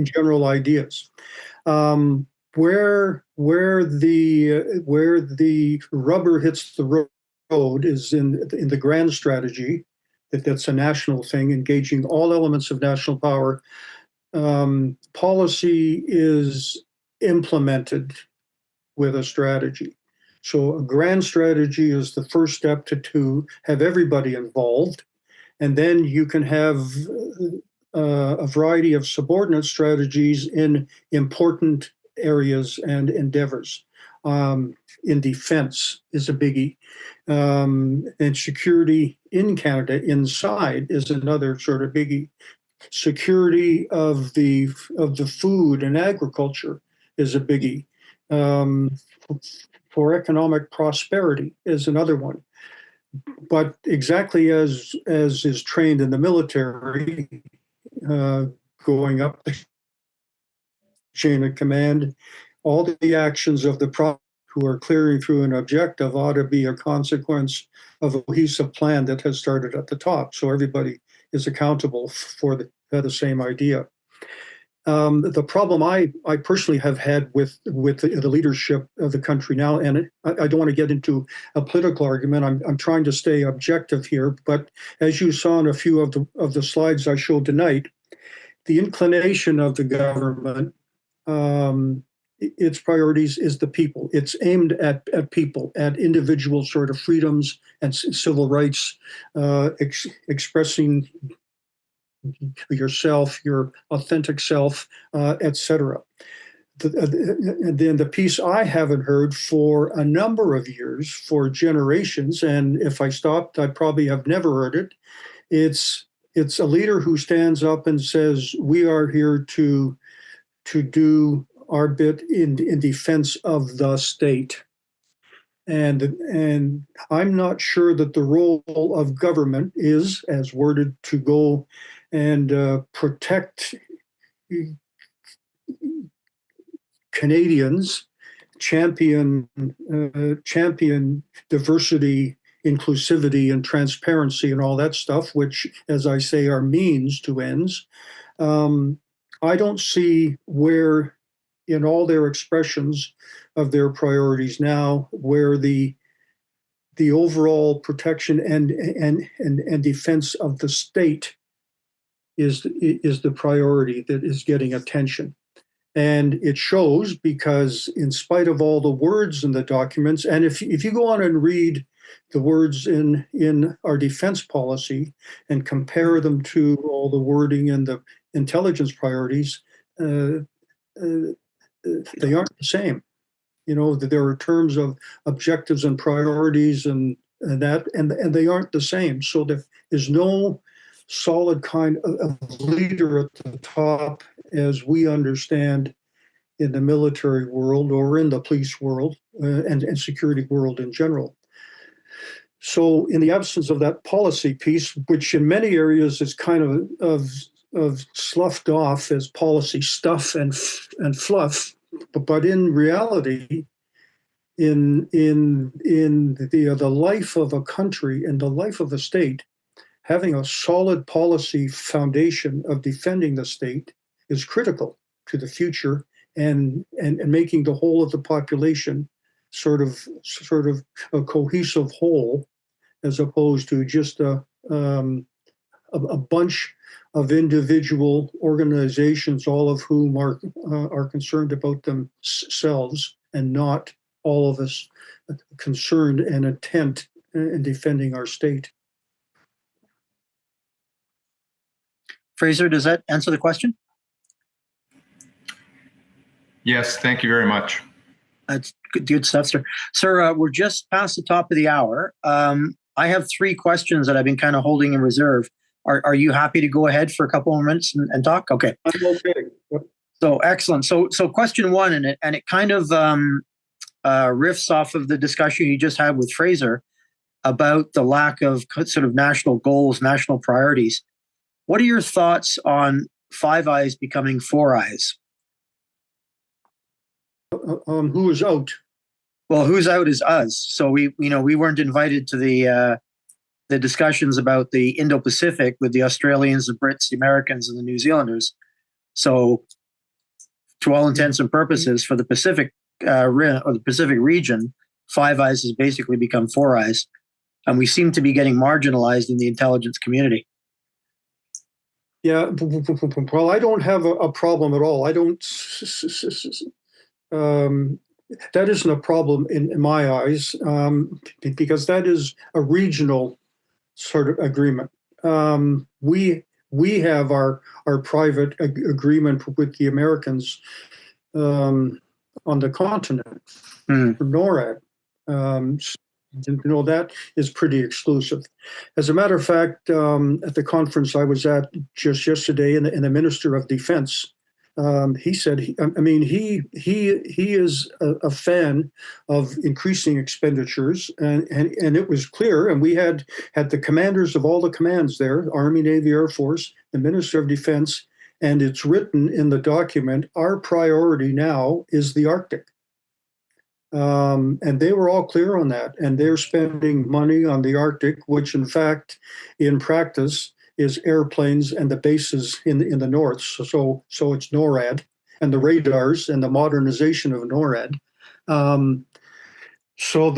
general ideas. Where the rubber hits the road is in the grand strategy. That's a national thing, engaging all elements of national power. Policy is implemented with a strategy. So a grand strategy is the first step to have everybody involved. And then you can have a variety of subordinate strategies in important areas and endeavors. In defense is a biggie. And security in Canada inside is another sort of biggie. Security of the food and agriculture is a biggie. For economic prosperity is another one. But exactly as is trained in the military, going up the chain of command, all the actions of the who are clearing through an objective ought to be a consequence of a cohesive plan that has started at the top. So everybody is accountable for the same idea. The problem I personally have had with the leadership of the country now, and I don't want to get into a political argument. I'm trying to stay objective here, but as you saw in a few of the slides I showed tonight, the inclination of the government its priorities is the people. It's aimed at people, at individual sort of freedoms and civil rights, expressing yourself, your authentic self, etc. And then the piece I haven't heard for a number of years, for generations, and if I stopped, I probably have never heard it. It's a leader who stands up and says, "We are here to do our bit in defense of the state." And I'm not sure that the role of government is, as worded, to go and protect Canadians, champion diversity, inclusivity, and transparency, and all that stuff, which, as I say, are means to ends. I don't see where, in all their expressions of their priorities now, where the overall protection and defense of the state is the priority that is getting attention. And it shows because, in spite of all the words in the documents, and if you go on and read the words in our defense policy and compare them to all the wording in the intelligence priorities, they aren't the same. You know, there are terms of objectives and priorities and they aren't the same. So there is no solid kind of leader at the top, as we understand in the military world or in the police world and security world in general. So in the absence of that policy piece, which in many areas is kind of sloughed off as policy stuff and fluff, but in reality, in the life of a country and the life of a state, having a solid policy foundation of defending the state is critical to the future and making the whole of the population sort of a cohesive whole, as opposed to just a bunch of individual organizations, all of whom are concerned about themselves and not all of us concerned and intent in defending our state. Fraser, does that answer the question? Yes, thank you very much. That's good stuff, sir. Sir, we're just past the top of the hour. I have 3 questions that I've been kind of holding in reserve. Are you happy to go ahead for a couple more minutes and talk? Okay. I'm okay. So excellent. So question 1, and it kind of riffs off of the discussion you just had with Fraser about the lack of sort of national goals, national priorities. What are your thoughts on Five Eyes becoming Four Eyes? Who is out? Well, who's out is us. So we weren't invited to the discussions about the Indo-Pacific with the Australians, the Brits, the Americans, and the New Zealanders. So, to all intents and purposes, for the Pacific or the Pacific region, Five Eyes has basically become Four Eyes, and we seem to be getting marginalized in the intelligence community. Yeah, well, I don't have a problem at all. I don't. That isn't a problem in my eyes, because that is a regional sort of agreement. We have our private agreement with the Americans on the continent, NORAD. That is pretty exclusive. As a matter of fact, at the conference I was at just yesterday, and the Minister of Defense, he said, he is a fan of increasing expenditures, and it was clear. And we had the commanders of all the commands there, Army, Navy, Air Force, the Minister of Defense, and it's written in the document, our priority now is the Arctic. And they were all clear on that, and they're spending money on the Arctic, which in fact, in practice, is airplanes and the bases in the north. So it's NORAD and the radars and the modernization of NORAD. So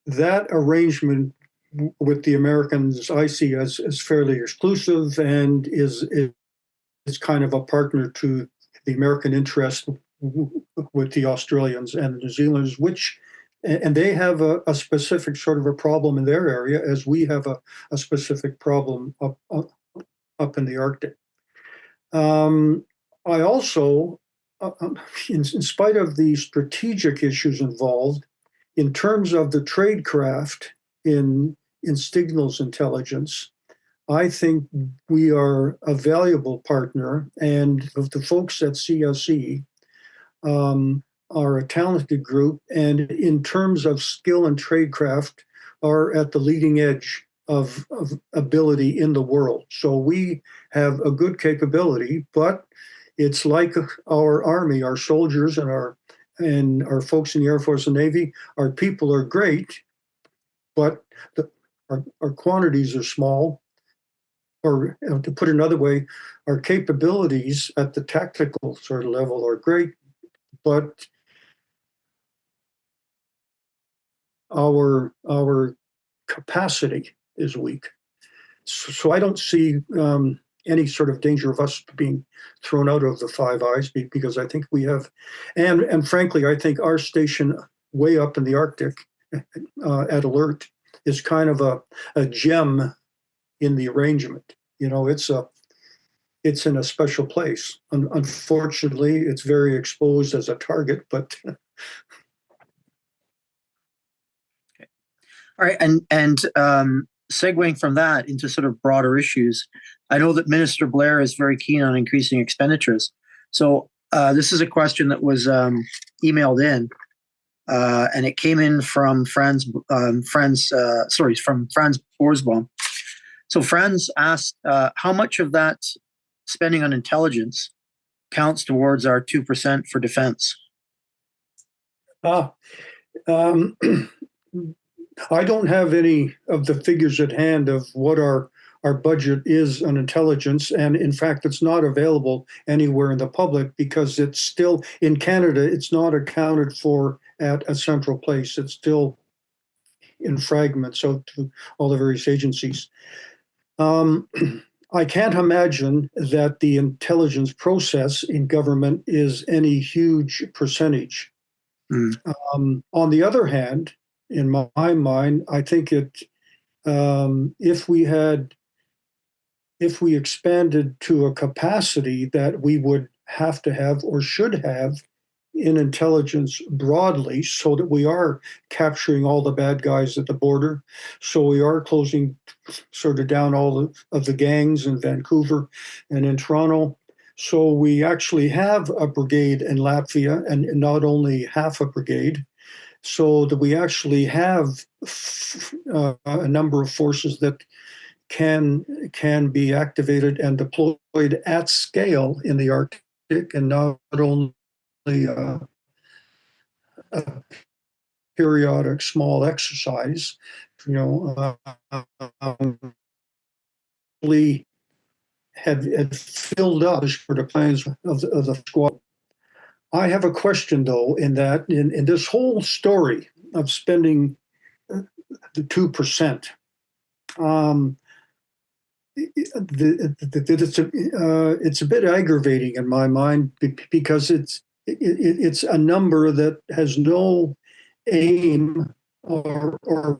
that arrangement with the Americans I see as fairly exclusive, and is kind of a partner to the American interest with the Australians and the New Zealanders, and they have a specific sort of a problem in their area, as we have a specific problem up in the Arctic. I also, in spite of the strategic issues involved, in terms of the tradecraft in signals intelligence, I think we are a valuable partner, and the folks at CSE are a talented group, and in terms of skill and tradecraft, are at the leading edge of ability in the world. So we have a good capability, but it's like our Army, our soldiers, and our folks in the Air Force and Navy. Our people are great, but our quantities are small. Or to put it another way, our capabilities at the tactical sort of level are great, but our capacity is weak. So I don't see any sort of danger of us being thrown out of the Five Eyes, because I think we have, and frankly, I think our station way up in the Arctic at Alert is kind of a gem in the arrangement. It's in a special place. Unfortunately, it's very exposed as a target, but. All right, and segueing from that into sort of broader issues, I know that Minister Blair is very keen on increasing expenditures. So this is a question that was emailed in, and it came in from Franz Borsbaum. So Franz asked, how much of that spending on intelligence counts towards our 2% for defense? I don't have any of the figures at hand of what our budget is on intelligence. And in fact, it's not available anywhere in the public, because it's still, in Canada, it's not accounted for at a central place. It's still in fragments out to all the various agencies. I can't imagine that the intelligence process in government is any huge percentage. On the other hand, in my mind, I think if we expanded to a capacity that we would have to have or should have in intelligence broadly, so that we are capturing all the bad guys at the border, so we are closing sort of down all of the gangs in Vancouver and in Toronto, so we actually have a brigade in Latvia, and not only half a brigade, so that we actually have a number of forces that can be activated and deployed at scale in the Arctic, and not only a periodic small exercise, had filled up for the plans of the squad. I have a question, though, in that in this whole story of spending the 2%, it's a bit aggravating in my mind, because it's a number that has no aim or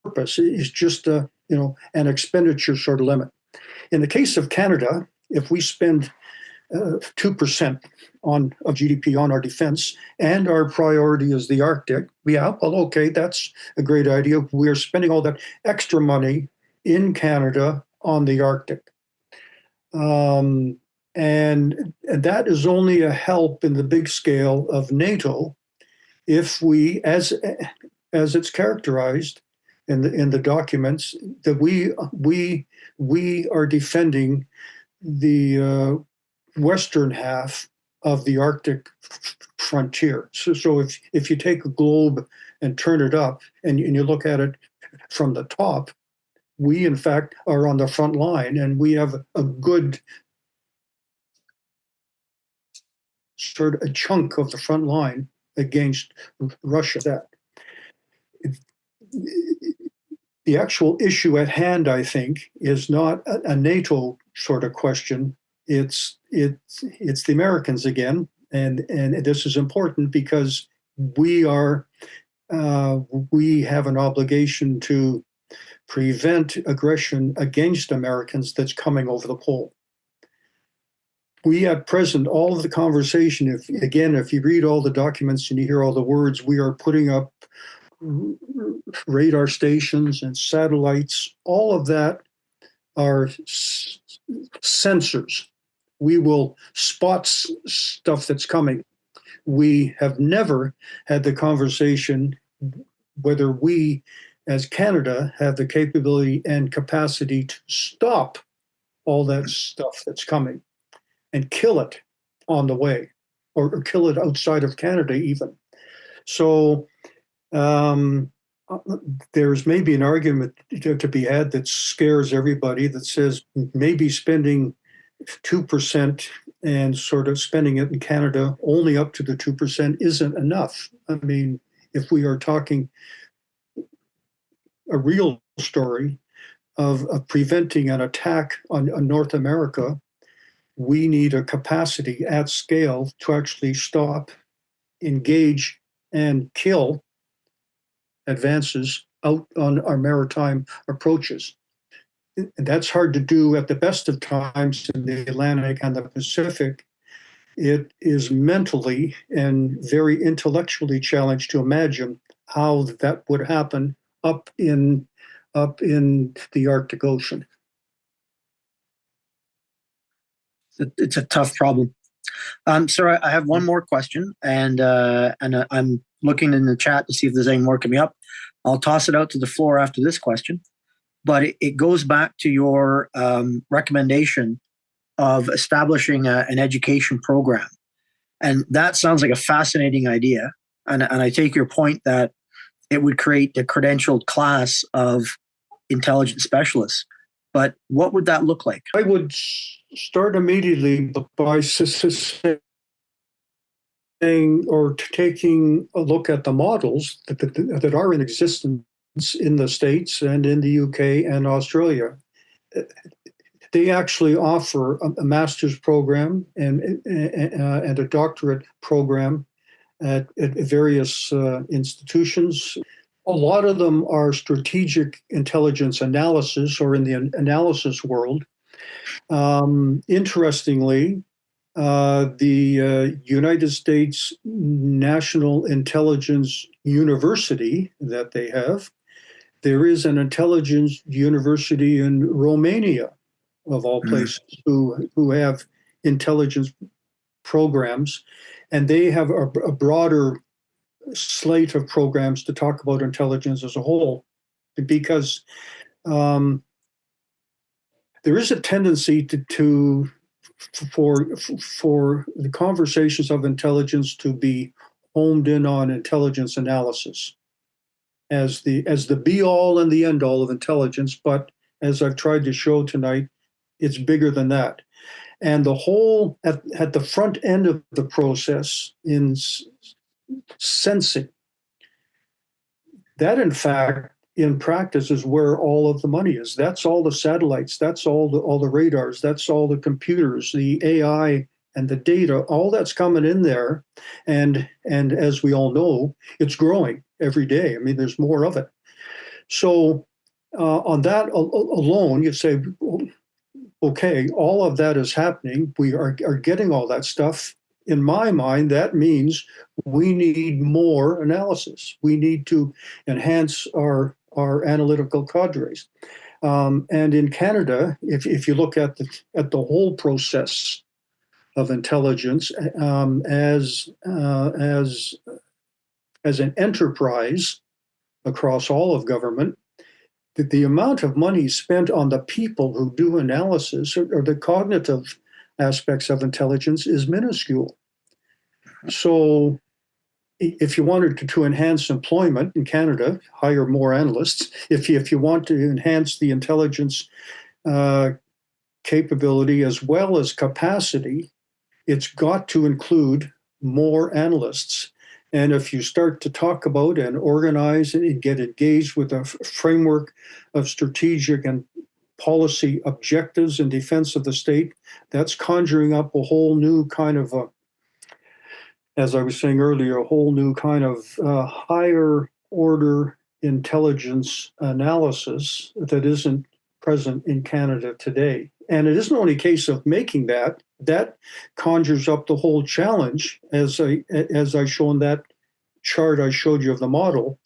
purpose. It's just an expenditure sort of limit. In the case of Canada, if we spend 2% of GDP on our defense, and our priority is the Arctic, okay, that's a great idea. We are spending all that extra money in Canada on the Arctic. And that is only a help in the big scale of NATO if we, as it's characterized in the documents, that we are defending the western half of the Arctic frontier. So if you take a globe and turn it up, and you look at it from the top, we in fact are on the front line, and we have a good sort of a chunk of the front line against Russia. That the actual issue at hand, I think, is not a NATO sort of question. it's the Americans again, and this is important because we have an obligation to prevent aggression against Americans that's coming over the pole. We at present, all of the conversation, if you read all the documents and you hear all the words, we are putting up radar stations and satellites. All of that are sensors. We will spot stuff that's coming. We have never had the conversation whether we, as Canada, have the capability and capacity to stop all that stuff that's coming and kill it on the way, or kill it outside of Canada even. So there's maybe an argument to be had that scares everybody, that says maybe spending 2% and sort of spending it in Canada only up to the 2% isn't enough. I mean, if we are talking a real story of preventing an attack on North America, we need a capacity at scale to actually stop, engage, and kill advances out on our maritime approaches. And that's hard to do at the best of times in the Atlantic and the Pacific. It is mentally and very intellectually challenged to imagine how that would happen up in the Arctic Ocean. It's a tough problem. Sir, I have one more question, and I'm looking in the chat to see if there's any more coming up. I'll toss it out to the floor after this question, but it goes back to your recommendation of establishing an education program, and that sounds like a fascinating idea. And I take your point that it would create the credentialed class of intelligence specialists. But what would that look like? I would start immediately by saying or taking a look at the models that are in existence in the States and in the UK and Australia. They actually offer a master's program and a doctorate program at various institutions. A lot of them are strategic intelligence analysis, or in the analysis world. Interestingly, the United States National Intelligence University that they have, there is an intelligence university in Romania, of all places, who have intelligence programs, and they have a broader slate of programs to talk about intelligence as a whole, because there is a tendency for the conversations of intelligence to be homed in on intelligence analysis as the be all and the end all of intelligence. But as I've tried to show tonight, it's bigger than that. And the whole at the front end of the process in sensing, that in fact, in practice, is where all of the money is. That's all the satellites, that's all the radars, that's all the computers, the AI and the data, all that's coming in there. And as we all know, it's growing every day. I mean, there's more of it. So on that alone, you say, okay, all of that is happening. We are getting all that stuff. In my mind, that means we need more analysis. We need to enhance our analytical cadres. And in Canada, if you look at the whole process of intelligence as an enterprise across all of government, the amount of money spent on the people who do analysis or the cognitive aspects of intelligence is minuscule. So if you wanted to enhance employment in Canada, hire more analysts. If you want to enhance the intelligence capability as well as capacity, it's got to include more analysts. And if you start to talk about and organize and get engaged with a framework of strategic and policy objectives in defense of the state. That's conjuring up a whole new kind of, as I was saying earlier, a whole new kind of higher order intelligence analysis that isn't present in Canada today. And it isn't only a case of making that conjures up the whole challenge, as I shown that chart I showed you of the model.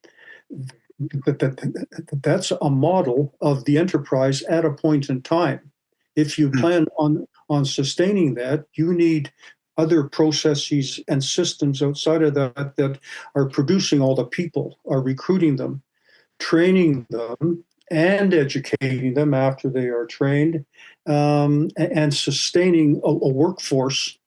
That's a model of the enterprise at a point in time. If you plan on sustaining that, you need other processes and systems outside of that are producing all the people, are recruiting them, training them, and educating them after they are trained, and sustaining a workforce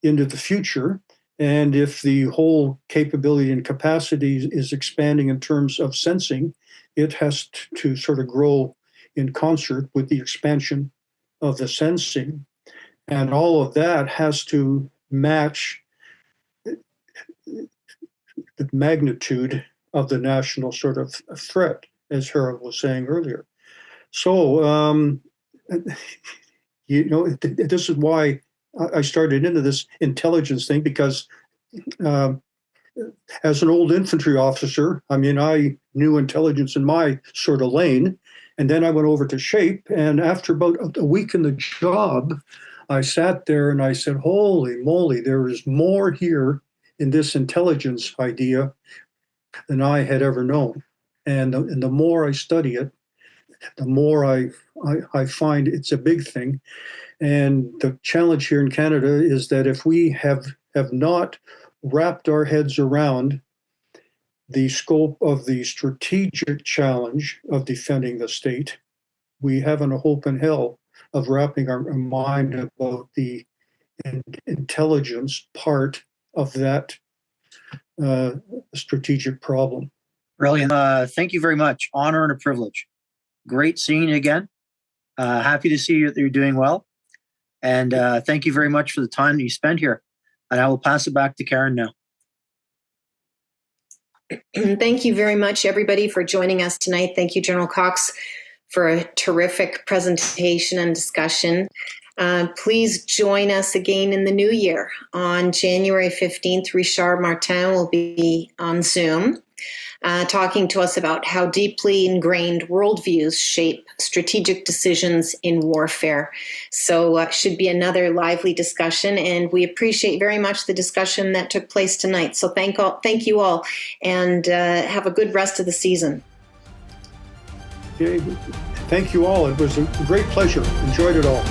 into the future. And if the whole capability and capacity is expanding in terms of sensing, it has to sort of grow in concert with the expansion of the sensing. And all of that has to match the magnitude of the national sort of threat, as Harold was saying earlier. So, this is why I started into this intelligence thing, because as an old infantry officer, I mean, I knew intelligence in my sort of lane. And then I went over to SHAPE. And after about a week in the job, I sat there and I said, holy moly, there is more here in this intelligence idea than I had ever known. And the more I study it, the more I find it's a big thing. And the challenge here in Canada is that if we have not wrapped our heads around the scope of the strategic challenge of defending the state, we haven't a hope in hell of wrapping our mind about the intelligence part of that strategic problem. Brilliant. Thank you very much. Honor and a privilege. Great seeing you again. Happy to see you that you're doing well. And thank you very much for the time that you spent here. And I will pass it back to Karen now. Thank you very much, everybody, for joining us tonight. Thank you, General Cox, for a terrific presentation and discussion. Please join us again in the new year. On January 15th, Richard Martin will be on Zoom, talking to us about how deeply ingrained worldviews shape strategic decisions in warfare. So should be another lively discussion, and we appreciate very much the discussion that took place tonight. So thank you all, and have a good rest of the season. Okay. Thank you all. It was a great pleasure. Enjoyed it all.